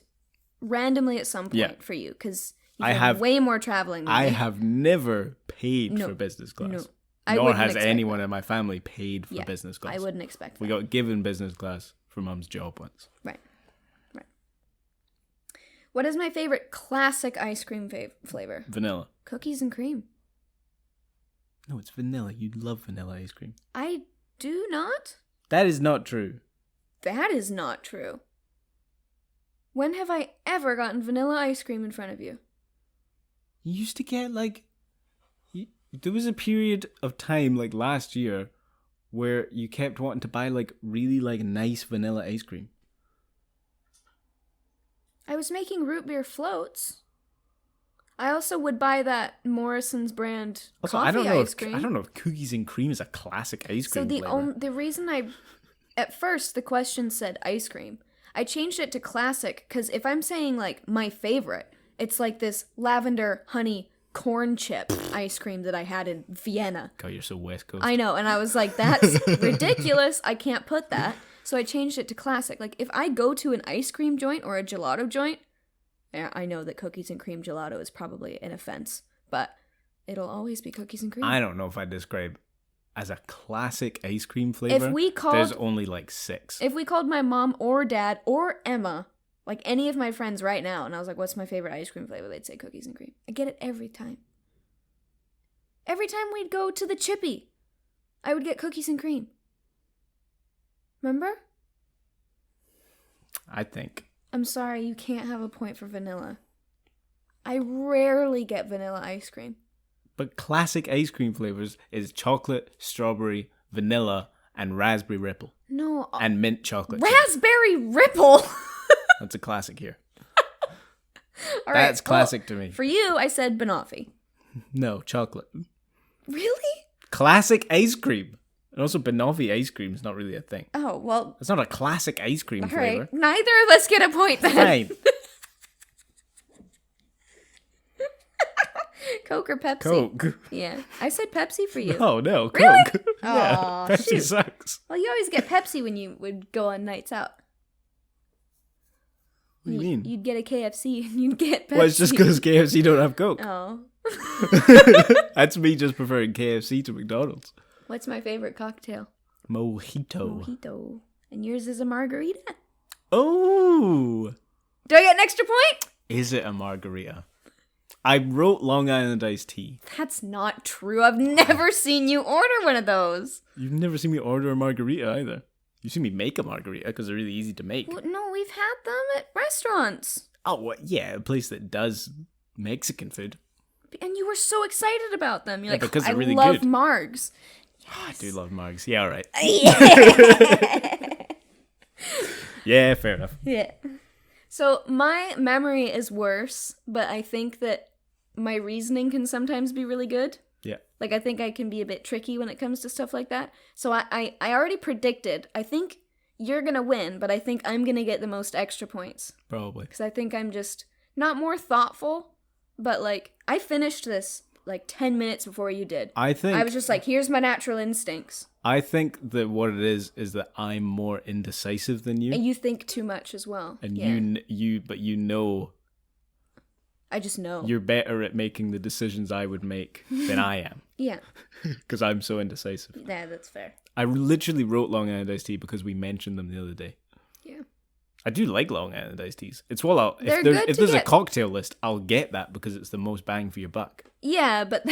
randomly at some point for you, because you have way more traveling than I me. have never paid for business class. No. Nor has anyone in my family paid for business class. I wouldn't expect that. We got given business class for Mum's job once. Right. What is my favorite classic ice cream flavor? Vanilla. Cookies and cream. No, it's vanilla. You love vanilla ice cream. I do not. That is not true. That is not true. When have I ever gotten vanilla ice cream in front of you? You used to get there was a period of time like last year where you kept wanting to buy really nice vanilla ice cream. I was making root beer floats. I also would buy that Morrison's brand coffee ice cream. I don't know if cookies and cream is a classic ice cream flavor. The reason at first the question said ice cream. I changed it to classic because if I'm saying my favorite, it's like this lavender honey corn chip ice cream that I had in Vienna. God, you're so West Coast. I know, and I was like, that's ridiculous. I can't put that. So I changed it to classic. If I go to an ice cream joint or a gelato joint, I know that cookies and cream gelato is probably an offense, but it'll always be cookies and cream. I don't know if I describe as a classic ice cream flavor. There's only 6. If we called my mom or dad or Emma, any of my friends right now, and I was like, what's my favorite ice cream flavor? They'd say cookies and cream. I get it every time. Every time we'd go to the Chippy, I would get cookies and cream. Remember? I think. I'm sorry, you can't have a point for vanilla. I rarely get vanilla ice cream. But classic ice cream flavors is chocolate, strawberry, vanilla, and raspberry ripple. No. And mint chocolate. Raspberry ripple? That's a classic here. All That's right, classic to me. For you, I said banoffee. No, chocolate. Really? Classic ice cream. And also banoffee ice cream is not really a thing. Oh, well. It's not a classic ice cream flavor. Right. Neither of us get a point then. Fine. Coke or Pepsi? Coke. Yeah. I said Pepsi for you. No, Coke. Really? Yeah, Aw, Pepsi shoot. sucks. Well, you always get Pepsi when you would go on nights out. What do you mean? You'd get a KFC and you'd get Pepsi. Well, it's just because KFC don't have Coke. Oh. That's me just preferring KFC to McDonald's. What's my favorite cocktail? Mojito. Mojito. And yours is a margarita? Oh! Do I get an extra point? Is it a margarita? I wrote Long Island iced tea. That's not true. I've never seen you order one of those. You've never seen me order a margarita either. You've seen me make a margarita because they're really easy to make. Well, no, we've had them at restaurants. Oh, yeah, a place that does Mexican food. And you were so excited about them. You're because they're really I love good. Margs. Yes. Oh, I do love margs. Yeah, all right. Yeah. Yeah, fair enough. Yeah. So my memory is worse, but I think that my reasoning can sometimes be really good. Yeah. I think I can be a bit tricky when it comes to stuff like that. So I already predicted. I think you're going to win, but I think I'm going to get the most extra points. Probably. Because I think I'm just not more thoughtful, but I finished this 10 minutes before you did. I was just here's my natural instincts. I think that what it is that I'm more indecisive than you. And you think too much as well. And yeah. you know. I just know. You're better at making the decisions I would make than I am. Yeah. Because I'm so indecisive. Yeah, that's fair. I literally wrote Long Island iced tea because we mentioned them the other day. Yeah. I do like Long Island iced teas. It's well, They're if there's a cocktail list, I'll get that because it's the most bang for your buck. Yeah, but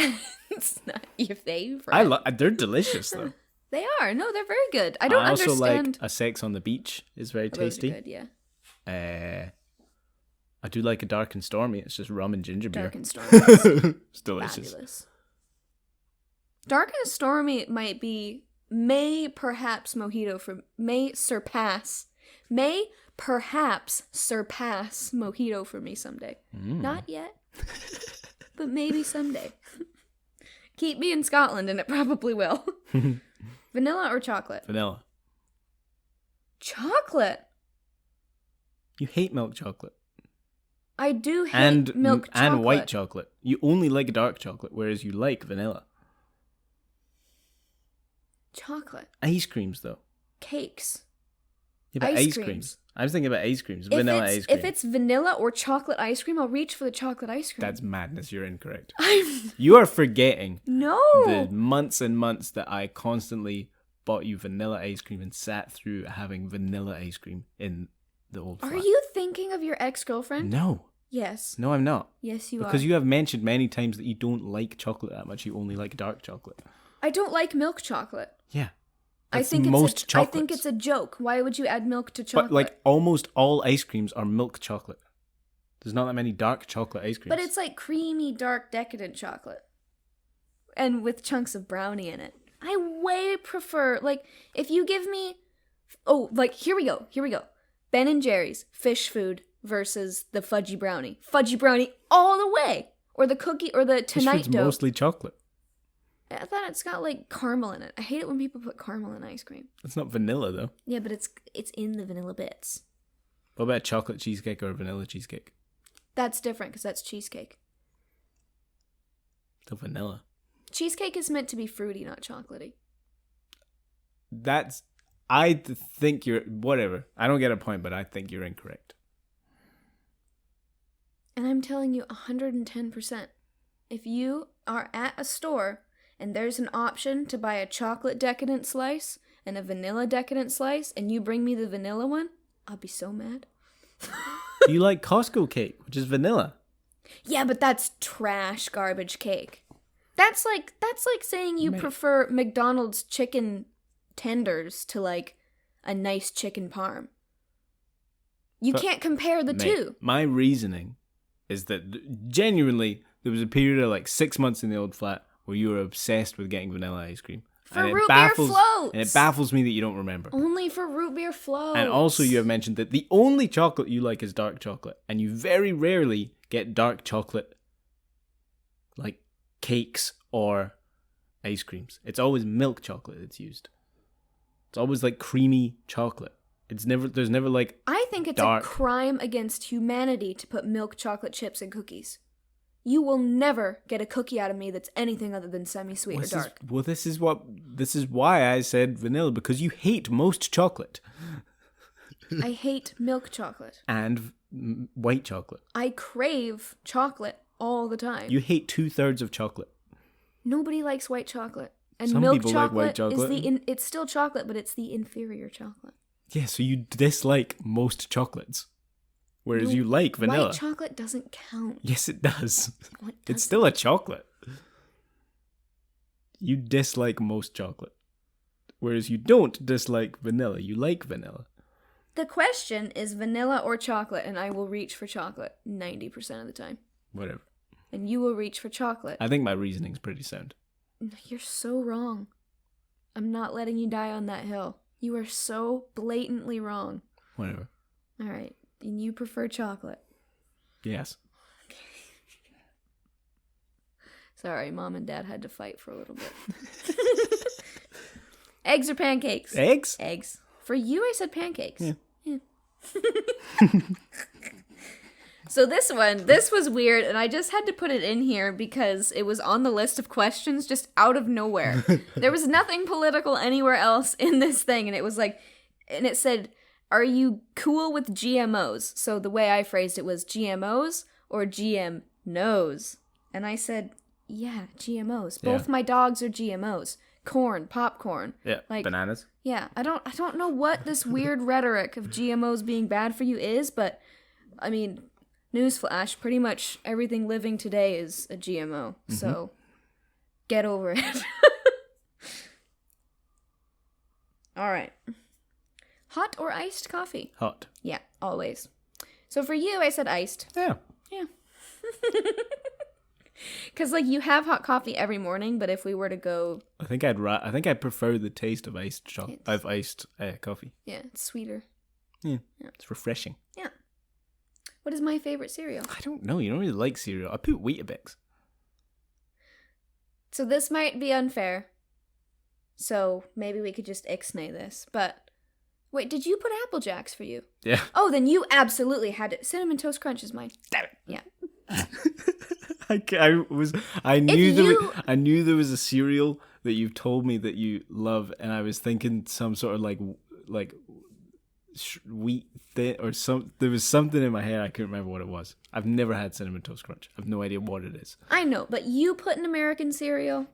that's not your favorite. They're delicious though. They are. No, they're very good. I don't also understand. like a Sex on the Beach is very tasty. Those are good, yeah. I do like a Dark and Stormy. It's just rum and ginger beer. Dark and Stormy. It's delicious. Fabulous. Dark and Stormy may perhaps surpass Mojito for me someday. Not yet, but maybe someday. Keep me in Scotland and it probably will. Vanilla or chocolate? Vanilla. Chocolate? You hate milk chocolate. I do hate milk chocolate. And white chocolate. You only like dark chocolate, whereas you like vanilla. Chocolate. Ice creams, though. Cakes. Yeah, but ice creams. I was thinking about ice creams. Vanilla ice cream. If it's vanilla or chocolate ice cream, I'll reach for the chocolate ice cream. That's madness. You're incorrect. You are forgetting No. the months and months that I constantly bought you vanilla ice cream and sat through having vanilla ice cream in the old flat. Are you thinking of your ex-girlfriend? No. Yes. No, I'm not. Yes, you are. Because you have mentioned many times that you don't like chocolate that much. You only like dark chocolate. I don't like milk chocolate. Yeah. I think it's a joke. Why would you add milk to chocolate? But like almost all ice creams are milk chocolate. There's not that many dark chocolate ice creams. But it's like creamy, dark, decadent chocolate. And with chunks of brownie in it. I way prefer, like, if you give me... Oh, like, here we go. Ben & Jerry's fish food versus the fudgy brownie. Fudgy brownie all the way. Or the cookie, or the Tonight Fish food's Dough. mostly chocolate. I thought it's got, like, caramel in it. I hate it when people put caramel in ice cream. It's not vanilla, though. Yeah, but it's in the vanilla bits. What about chocolate cheesecake or vanilla cheesecake? That's different, because that's cheesecake. The vanilla. Cheesecake is meant to be fruity, not chocolatey. I think you're... Whatever. I don't get a point, but I think you're incorrect. And I'm telling you 110%. If you are at a store and there's an option to buy a chocolate decadent slice and a vanilla decadent slice, and you bring me the vanilla one, I'll be so mad. You like Costco cake, which is vanilla. Yeah, but that's trash garbage cake. That's like saying you prefer McDonald's chicken tenders to like a nice chicken parm. You can't compare the two. My reasoning is that genuinely there was a period of like 6 months in the old flat where you were obsessed with getting vanilla ice cream. For root beer floats. And it baffles me that you don't remember. Only for root beer floats. And also you have mentioned that the only chocolate you like is dark chocolate. And you very rarely get dark chocolate like cakes or ice creams. It's always milk chocolate that's used. It's always like creamy chocolate. There's never like I think it's dark. A crime against humanity to put milk chocolate chips in cookies. You will never get a cookie out of me that's anything other than semi-sweet or dark. This is why I said vanilla, because you hate most chocolate. I hate milk chocolate. And white chocolate. I crave chocolate all the time. You hate 2/3 of chocolate. Nobody likes white chocolate. And Some milk people chocolate, like white chocolate. it's still chocolate, but it's the inferior chocolate. Yeah, so you dislike most chocolates. Whereas you like vanilla. White chocolate doesn't count. Yes, it does. It's still a chocolate. You dislike most chocolate. Whereas you don't dislike vanilla. You like vanilla. The question is vanilla or chocolate, and I will reach for chocolate 90% of the time. Whatever. And you will reach for chocolate. I think my reasoning's pretty sound. You're so wrong. I'm not letting you die on that hill. You are so blatantly wrong. Whatever. All right. And you prefer chocolate? Yes. Okay. Sorry, Mom and Dad had to fight for a little bit. Eggs or pancakes? Eggs? Eggs. For you, I said pancakes. Yeah. So this was weird, and I just had to put it in here because it was on the list of questions just out of nowhere. There was nothing political anywhere else in this thing, and it was like, and it said, are you cool with GMOs? So the way I phrased it was GMOs or GM no's. And I said, yeah, GMOs. Both my dogs are GMOs. Corn, popcorn. Yeah, like bananas. Yeah, I don't know what this weird rhetoric of GMOs being bad for you is, but I mean, newsflash, pretty much everything living today is a GMO. Mm-hmm. So get over it. All right. Hot or iced coffee? Hot. Yeah, always. So for you, I said iced. Yeah. Yeah. Because like you have hot coffee every morning, but if we were to go, I think I prefer the taste of iced coffee. Yeah, it's sweeter. Yeah, it's refreshing. Yeah. What is my favorite cereal? I don't know. You don't really like cereal. I put Weetabix. So this might be unfair. So maybe we could just ixnay this, but Yeah. Wait, did you put Apple Jacks for you? Yeah. Oh, then you absolutely had it. Cinnamon Toast Crunch is mine. Damn it. Yeah. I knew there was a cereal that you've told me that you love, and I was thinking some sort of like wheat thing or some. There was something in my head, I couldn't remember what it was. I've never had Cinnamon Toast Crunch. I have no idea what it is. I know, but you put an American cereal,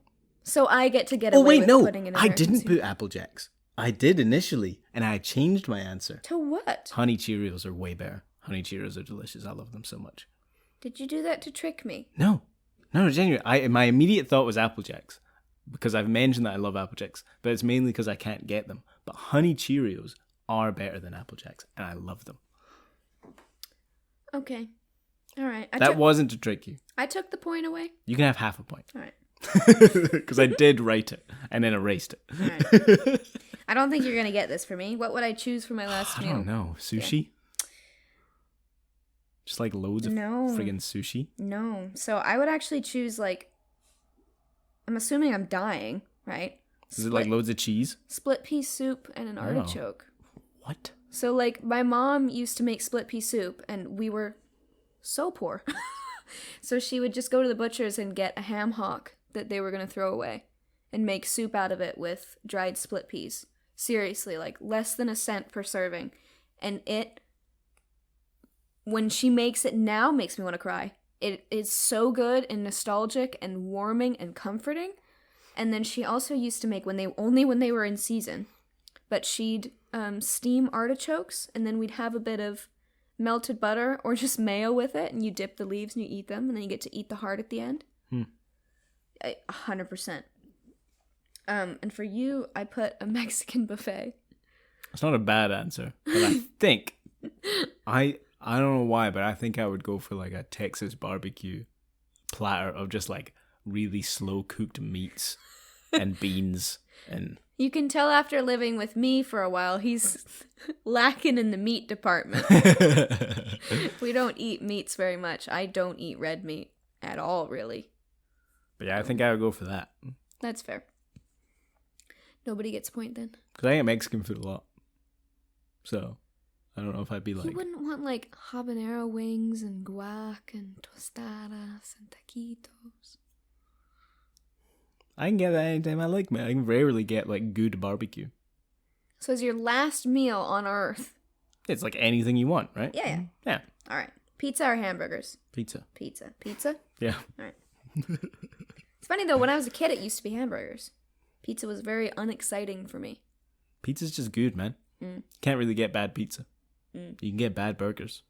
so I get to get away with putting an American I didn't cereal. put Apple Jacks. I did initially, and I changed my answer. To what? Honey Cheerios are way better. Honey Cheerios are delicious. I love them so much. Did you do that to trick me? No, genuinely. My immediate thought was Apple Jacks because I've mentioned that I love Apple Jacks, but it's mainly because I can't get them. But Honey Cheerios are better than Apple Jacks, and I love them. Okay. All right. That wasn't to trick you. I took the point away. You can have half a point. All right. Because I did write it and then erased it. All right. I don't think you're going to get this for me. What would I choose for my last meal? I don't know. Sushi? Yeah. Just like loads of friggin' sushi? No. So I would actually choose I'm assuming I'm dying, right? Is it like loads of cheese? Split pea soup and an artichoke. What? So my mom used to make split pea soup and we were so poor. So she would just go to the butcher's and get a ham hock that they were going to throw away and make soup out of it with dried split peas. Seriously, less than a cent per serving. And when she makes it now, makes me want to cry. It is so good and nostalgic and warming and comforting. And then she also used to make when they were in season. But she'd steam artichokes, and then we'd have a bit of melted butter or just mayo with it, and you dip the leaves and you eat them, and then you get to eat the heart at the end. 100%. And for you, I put a Mexican buffet. It's not a bad answer, but I think I don't know why, but I think I would go for a Texas barbecue platter of just really slow cooked meats and beans and. You can tell after living with me for a while, he's lacking in the meat department. We don't eat meats very much. I don't eat red meat at all, really. But yeah, I think I would go for that. That's fair. Nobody gets a point then. Because I eat Mexican food a lot. So, I don't know if I'd be You wouldn't want habanero wings and guac and tostadas and taquitos. I can get that anytime I like, man. I can rarely get good barbecue. So is your last meal on Earth? It's anything you want, right? Yeah. Yeah. All right. Pizza or hamburgers? Pizza. Pizza? Yeah. All right. It's funny though, when I was a kid it used to be hamburgers. Pizza was very unexciting for me. Pizza's just good, man. You can't really get bad pizza. You can get bad burgers.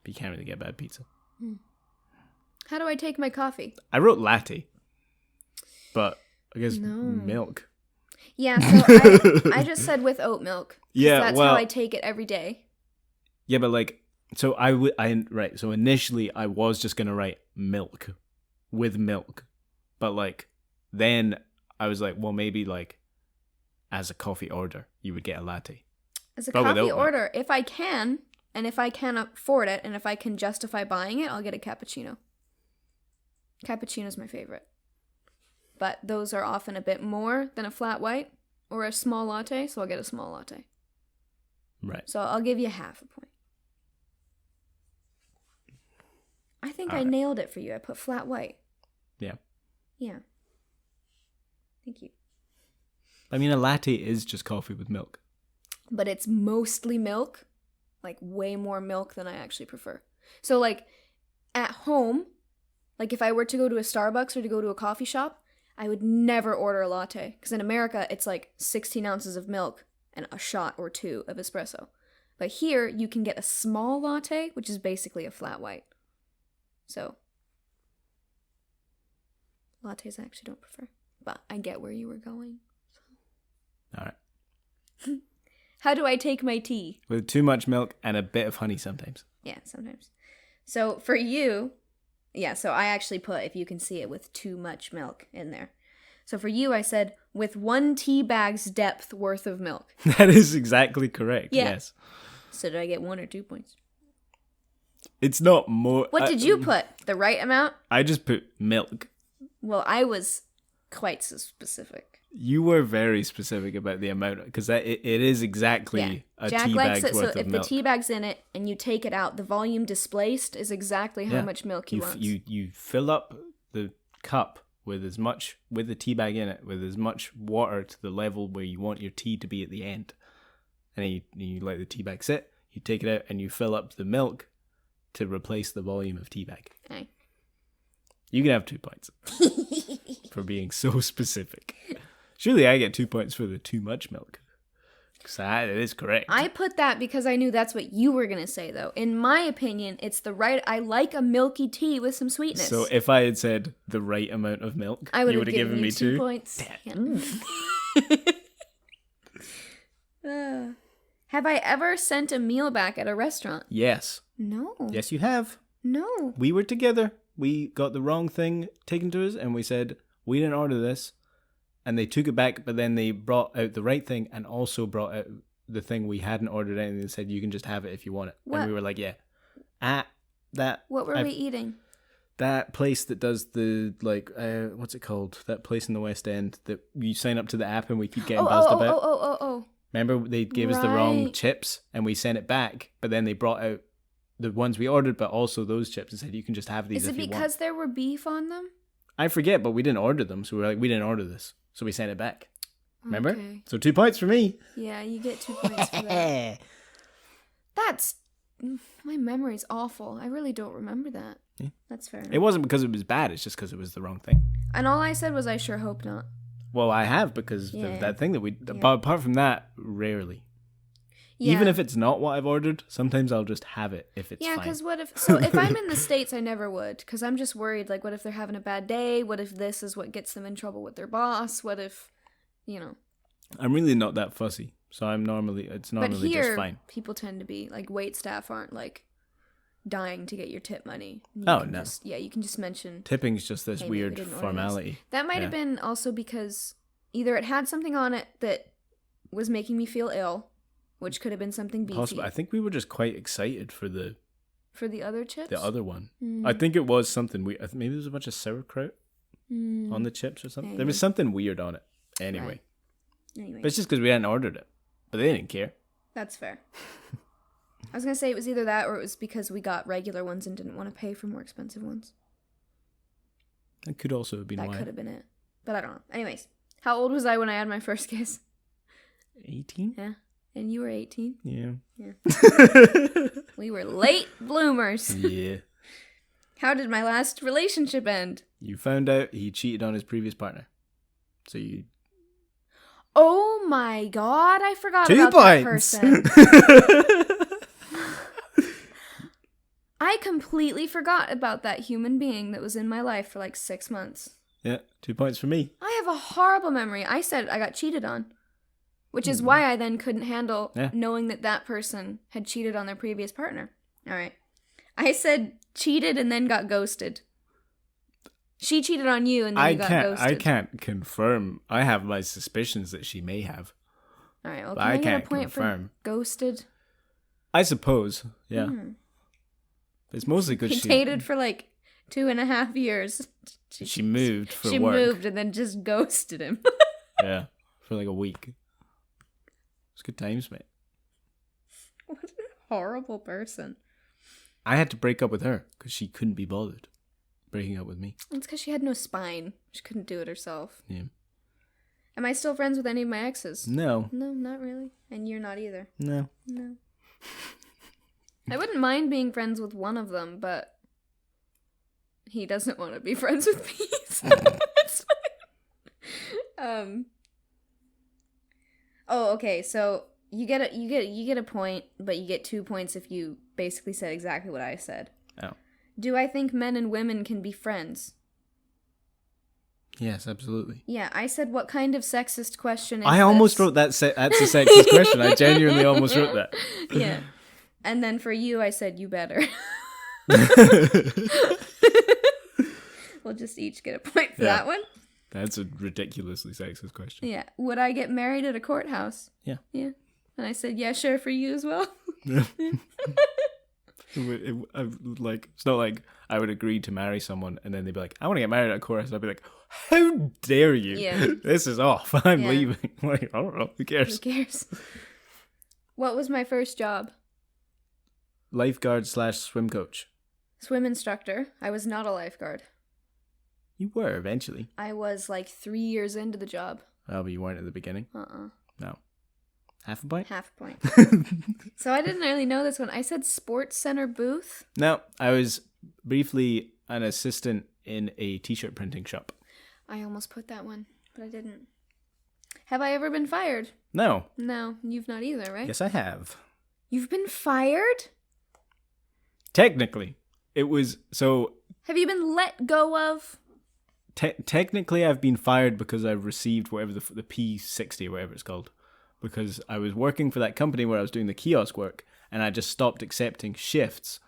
But you can't really get bad pizza. How do I take my coffee? I wrote latte. But I guess milk. Yeah, so I just said with oat milk. Yeah, that's how I take it every day. Yeah, but so so initially I was just gonna write milk with milk, but then I was well maybe as a coffee order you would get a latte. As a coffee order, if I can, and if I can afford it, and if I can justify buying it, I'll get a cappuccino. Cappuccino's my favorite. But those are often a bit more than a flat white or a small latte, so I'll get a small latte. Right. So I'll give you half a point. I think I right. nailed it for you. I put flat white. Yeah. Yeah. Thank you. I mean, a latte is just coffee with milk. But it's mostly milk. Way more milk than I actually prefer. So, at home, if I were to go to a Starbucks or to go to a coffee shop, I would never order a latte. Because in America, it's 16 ounces of milk and a shot or two of espresso. But here, you can get a small latte, which is basically a flat white. So, lattes I actually don't prefer. But I get where you were going. So. All right. How do I take my tea? With too much milk and a bit of honey sometimes. Yeah, sometimes. So, for you... Yeah, so I actually put, if you can see it, with too much milk in there. So for you, I said, with 1 tea bag's depth worth of milk. That is exactly correct, yes. So did I get 1 or 2 points? It's not more... What did you put? The right amount? I just put milk. Well, I was quite so specific. You were very specific about the amount, because it is exactly a Jack tea likes bag's it, so worth if of the milk. tea bag's in it and you take it out, the volume displaced is exactly how Yeah. much milk he wants. You fill up the cup with the tea bag in it with as much water to the level where you want your tea to be at the end, and then you let the tea bag sit. You take it out and you fill up the milk to replace the volume of tea bag. Aye. You can have 2 points for being so specific. Surely I get 2 points for the too much milk. Because that is correct. I put that because I knew that's what you were going to say, though. In my opinion, it's the right... I like a milky tea with some sweetness. So if I had said the right amount of milk, I would you have would have given me 2 2 points. Yeah. Have I ever sent a meal back at a restaurant? Yes. No. Yes, you have. No. We were together. We got the wrong thing taken to us, and we said, we didn't order this. And they took it back, but then they brought out the right thing and also brought out the thing we hadn't ordered, and they said, you can just have it if you want it. What? And we were like, yeah. What were we eating? That place that does the, like, what's it called? That place in the West End that you sign up to the app and we keep getting buzzed about. Oh. Remember, they gave us the wrong chips and we sent it back, but then they brought out the ones we ordered, but also those chips, and said, you can just have these if you want. Is it because there were beef on them? I forget, but we didn't order them, so we were like, we didn't order this. So we sent it back. Remember? Okay. So 2 points for me. Yeah, you get 2 points for that. That's... My memory's awful. I really don't remember that. Yeah. That's fair enough. It wasn't because it was bad, it's just because it was the wrong thing. And all I said was, I sure hope not. Well, I have, because Yeah. of that thing that we... Yeah. But apart from that, rarely. Yeah. Even if it's not what I've ordered, sometimes I'll just have it if it's Yeah, fine. because what if... So if I'm in the States, I never would. Because I'm just worried, like, what if they're having a bad day? What if this is what gets them in trouble with their boss? What if, you know... I'm really not that fussy, so it's normally But here, just fine. people tend to be, like, wait staff aren't, like, dying to get your tip money. You Oh, can no. You can just mention... Tipping's just this Hey, mate, we weird didn't order formality. That might have Yeah. been also because either it had something on it that was making me feel ill, which could have been something beefy. Possible. I think we were just quite excited for the other chips? the other one. Mm. I think it was something weird. Maybe there was a bunch of sauerkraut on the chips or something. There was Maybe. something weird on it. Anyway. Right. Anyway, But it's just because we hadn't ordered it. But they didn't care. that's fair. I was going to say it was either that or it was because we got regular ones and didn't want to pay for more expensive ones. That could also have been That why. could have been it. But I don't know. Anyways, how old was I when I had my first kiss? 18? Yeah. And you were 18? Yeah. We were late bloomers. Yeah. How did my last relationship end? You found out he cheated on his previous partner. So you... Oh my god, I forgot 2 about that points! person. I completely forgot about that human being that was in my life for like 6 months. Yeah, 2 points for me. I have a horrible memory. I said I got cheated on, which is why I then couldn't handle knowing that that person had cheated on their previous partner. All right. I said cheated and then got ghosted. She cheated on you and then you got ghosted. I can't confirm. I have my suspicions that she may have. All right, well, But can I I get a can't point confirm. for ghosted? I suppose, yeah. It's mostly good He dated for like 2.5 years. she moved for She work. moved and then just ghosted him. Yeah, for like a week. It's good times, mate. What a horrible person. I had to break up with her because she couldn't be bothered breaking up with me. It's because she had no spine. She couldn't do it herself. Yeah. Am I still friends with any of my exes? No. No, not really. And you're not either. No. No. I wouldn't mind being friends with one of them, but he doesn't want to be friends with me, so that's fine. Oh, okay. So you get a point, but you get 2 points if you basically said exactly what I said. Oh. Do I think men and women can be friends? Yes, absolutely. Yeah, I said what kind of sexist question is I almost this? wrote that. That's a sexist question. I genuinely almost wrote that. Yeah. And then for you, I said, you better. We'll just each get a point for that one. That's a ridiculously sexist question. Yeah. Would I get married at a courthouse? Yeah. Yeah. And I said, yeah, sure, for you as well. It's not like I would agree to marry someone and then they'd be like, I want to get married at a chorus. I'd be like, how dare you? Yeah. This is off. I'm Yeah. leaving. Like, I don't know. Who Who cares? cares? What was my first job? Lifeguard / swim coach. Swim instructor. I was not a lifeguard. You were eventually. I was like 3 years into the job. Oh, but you weren't at the beginning? No. Half a point? Half a point. So I didn't really know this one. I said sports center booth. No, I was briefly an assistant in a t-shirt printing shop. I almost put that one, but I didn't. Have I ever been fired? No. No, you've not either, right? Yes, I have. You've been fired? Technically. It was, so... Have you been let go of? Technically, I've been fired because I've received whatever the P60 or whatever it's called. Because I was working for that company where I was doing the kiosk work, and I just stopped accepting shifts.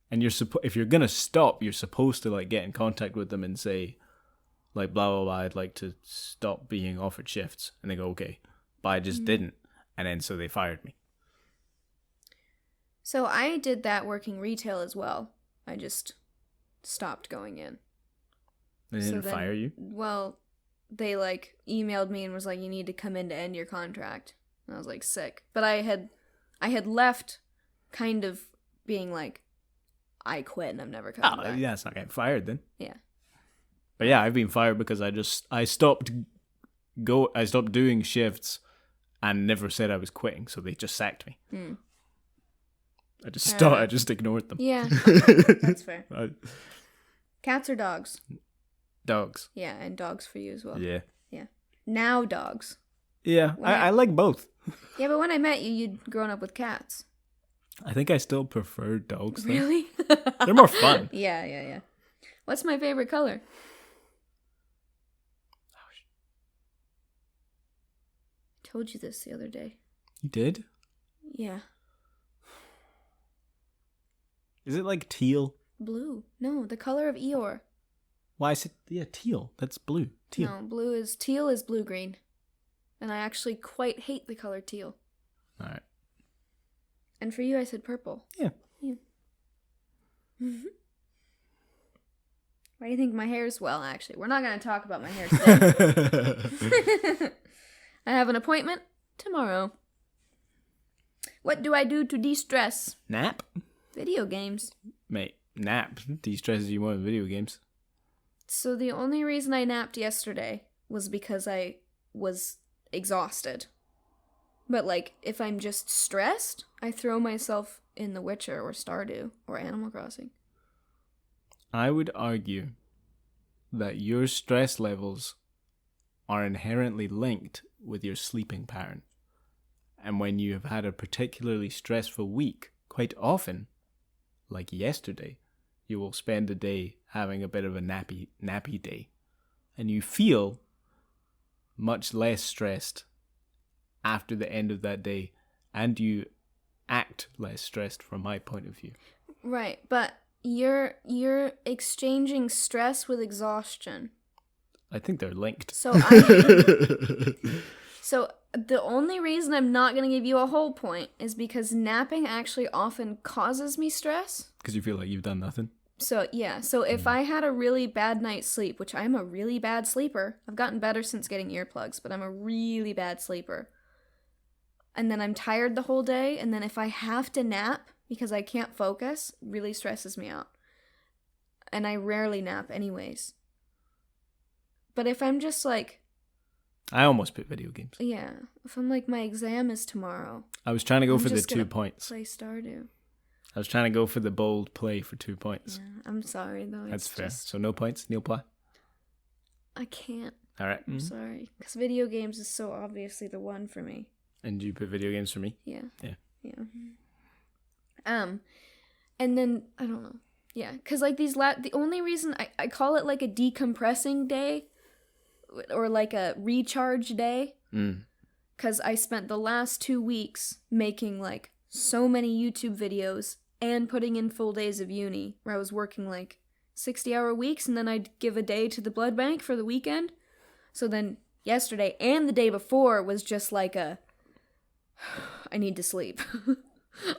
And if you're gonna stop, you're supposed to like get in contact with them and say, like, blah blah blah, I'd like to stop being offered shifts, and they go, okay, but I just didn't, and then so they fired me. So I did that working retail as well. I just stopped going in. They didn't fire you? Well, they like emailed me and was like, you need to come in to end your contract. And I was like, sick. But I had left kind of being like, I quit and I'm never coming back. Yeah, it's not getting fired then. Yeah. But yeah, I've been fired because I stopped doing shifts and never said I was quitting, so they just sacked me. I just ignored them. Yeah. That's fair. Cats or dogs? Dogs. Yeah, and dogs for you as well. Yeah. Yeah. Now dogs. Yeah, I like both. Yeah, but when I met you, you'd grown up with cats. I think I still prefer dogs. Though. Really? They're more fun. Yeah. What's my favorite color? I told you this the other day. You did? Yeah. Is it like teal? Blue. No, the color of Eeyore. Why is it? Yeah, teal. That's blue. Teal. No, teal is blue-green. And I actually quite hate the color teal. All right. And for you, I said purple. Yeah. Why do you think my hair's... Well, actually, we're not going to talk about my hair today. I have an appointment tomorrow. What do I do to de-stress? Nap? Video games. Mate, nap de-stresses you more than video games. So the only reason I napped yesterday was because I was exhausted. But, like, if I'm just stressed, I throw myself in The Witcher or Stardew or Animal Crossing. I would argue that your stress levels are inherently linked with your sleeping pattern. And when you have had a particularly stressful week, quite often, like yesterday, you will spend a day having a bit of a nappy day. And you feel much less stressed after the end of that day, and you act less stressed from my point of view. Right, but you're exchanging stress with exhaustion. I think they're linked. So so the only reason I'm not going to give you a whole point is because napping actually often causes me stress. Because you feel like you've done nothing? So, yeah. So if I had a really bad night's sleep, which I'm a really bad sleeper. I've gotten better since getting earplugs, but I'm a really bad sleeper. And then I'm tired the whole day, and then if I have to nap because I can't focus, it really stresses me out. And I rarely nap anyways. But if I'm just like... I almost put video games. Yeah. If I'm like, my exam is tomorrow. I was trying to go I'm for the just 2 gonna points. Play Stardew. I was trying to go for the bold play for 2 points. Yeah, I'm sorry though. That's It's fair. just, So no points, Neil Ply. I can't. All right. I'm sorry. Because video games is so obviously the one for me. And you put video games for me? Yeah. Yeah. And then, I don't know. Yeah, because like the only reason I call it like a decompressing day or like a recharge day, because I spent the last 2 weeks making like so many YouTube videos and putting in full days of uni where I was working like 60-hour weeks, and then I'd give a day to the blood bank for the weekend. So then yesterday and the day before was just like I need to sleep.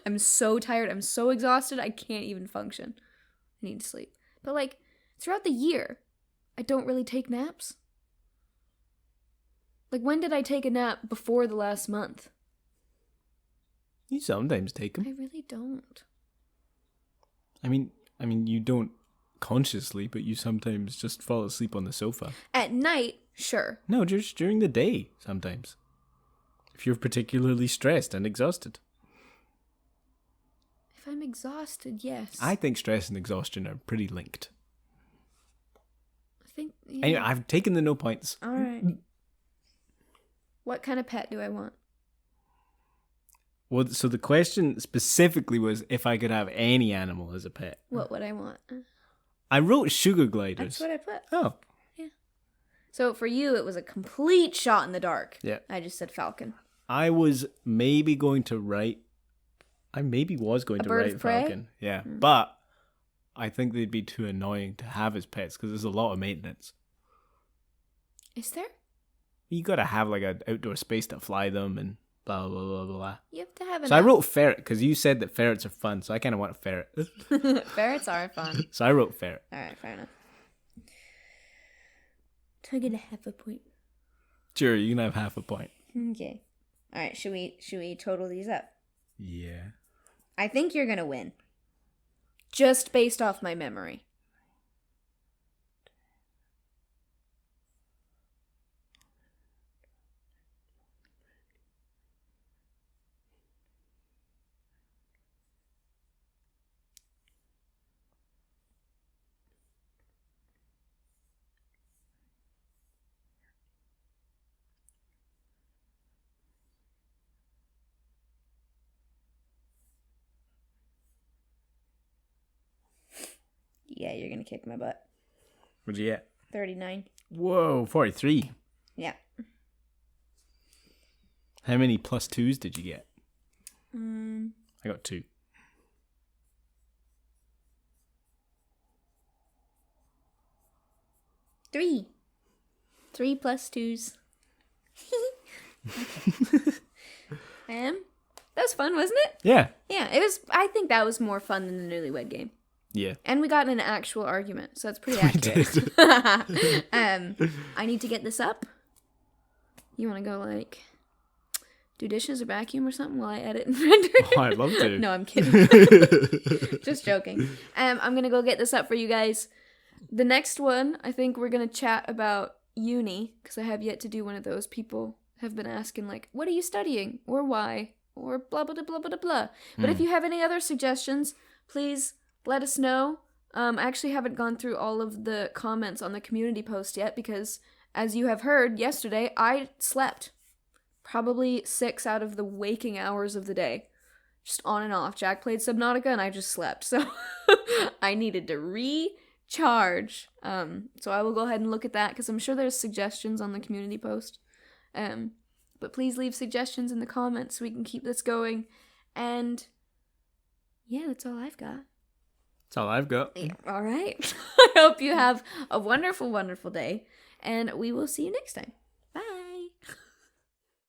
I'm so tired. I'm so exhausted. I can't even function. I need to sleep. But like throughout the year, I don't really take naps. Like when did I take a nap before the last month? You sometimes take I them. really don't. I mean, you don't consciously, but you sometimes just fall asleep on the sofa. At night, sure. No, just during the day sometimes. If you're particularly stressed and exhausted. If I'm exhausted, yes. I think stress and exhaustion are pretty linked. I think. Yeah. Anyway, I've taken the no points. All right. What kind of pet do I want? Well, so the question specifically was if I could have any animal as a pet. What would I want? I wrote sugar gliders. That's what I put. Oh. Yeah. So for you, it was a complete shot in the dark. Yeah. I just said falcon. I was maybe going to write. I maybe was going to bird write of prey? falcon. Yeah, but I think they'd be too annoying to have as pets because there's a lot of maintenance. Is there? You got to have like an outdoor space to fly them and blah blah blah blah blah. You have to have an. So I wrote ferret because you said that ferrets are fun, so I kind of want a ferret. Ferrets are fun. So I wrote ferret. All right, fair enough. Do I get a half a point? Sure, you can have half a point. Okay. All right. Should we total these up? Yeah. I think you're gonna win. Just based off my memory. Yeah, you're gonna kick my butt. What'd you get? 39. Whoa, 43. Yeah. How many plus twos did you get? Um. I got 2. Three. 3 plus 2s. That was fun, wasn't it? Yeah. Yeah, it was. I think that was more fun than the Newlywed Game. Yeah. And we got in an actual argument, so that's pretty We accurate. did. I need to get this up. You want to go like do dishes or vacuum or something while I edit and render? Oh, I'd love to. No, I'm kidding. Just joking. I'm gonna go get this up for you guys. The next one, I think we're gonna chat about uni because I have yet to do one of those. People have been asking like, "What are you studying?" or "Why?" or blah blah blah blah blah blah. But if you have any other suggestions, please let us know. I actually haven't gone through all of the comments on the community post yet because, as you have heard yesterday, I slept probably 6 out of the waking hours of the day. Just on and off. Jack played Subnautica and I just slept. So I needed to recharge. So I will go ahead and look at that because I'm sure there's suggestions on the community post. But please leave suggestions in the comments so we can keep this going. And yeah, that's all I've got. That's all I've got. Yeah, all right. I hope you have a wonderful, wonderful day. And we will see you next time.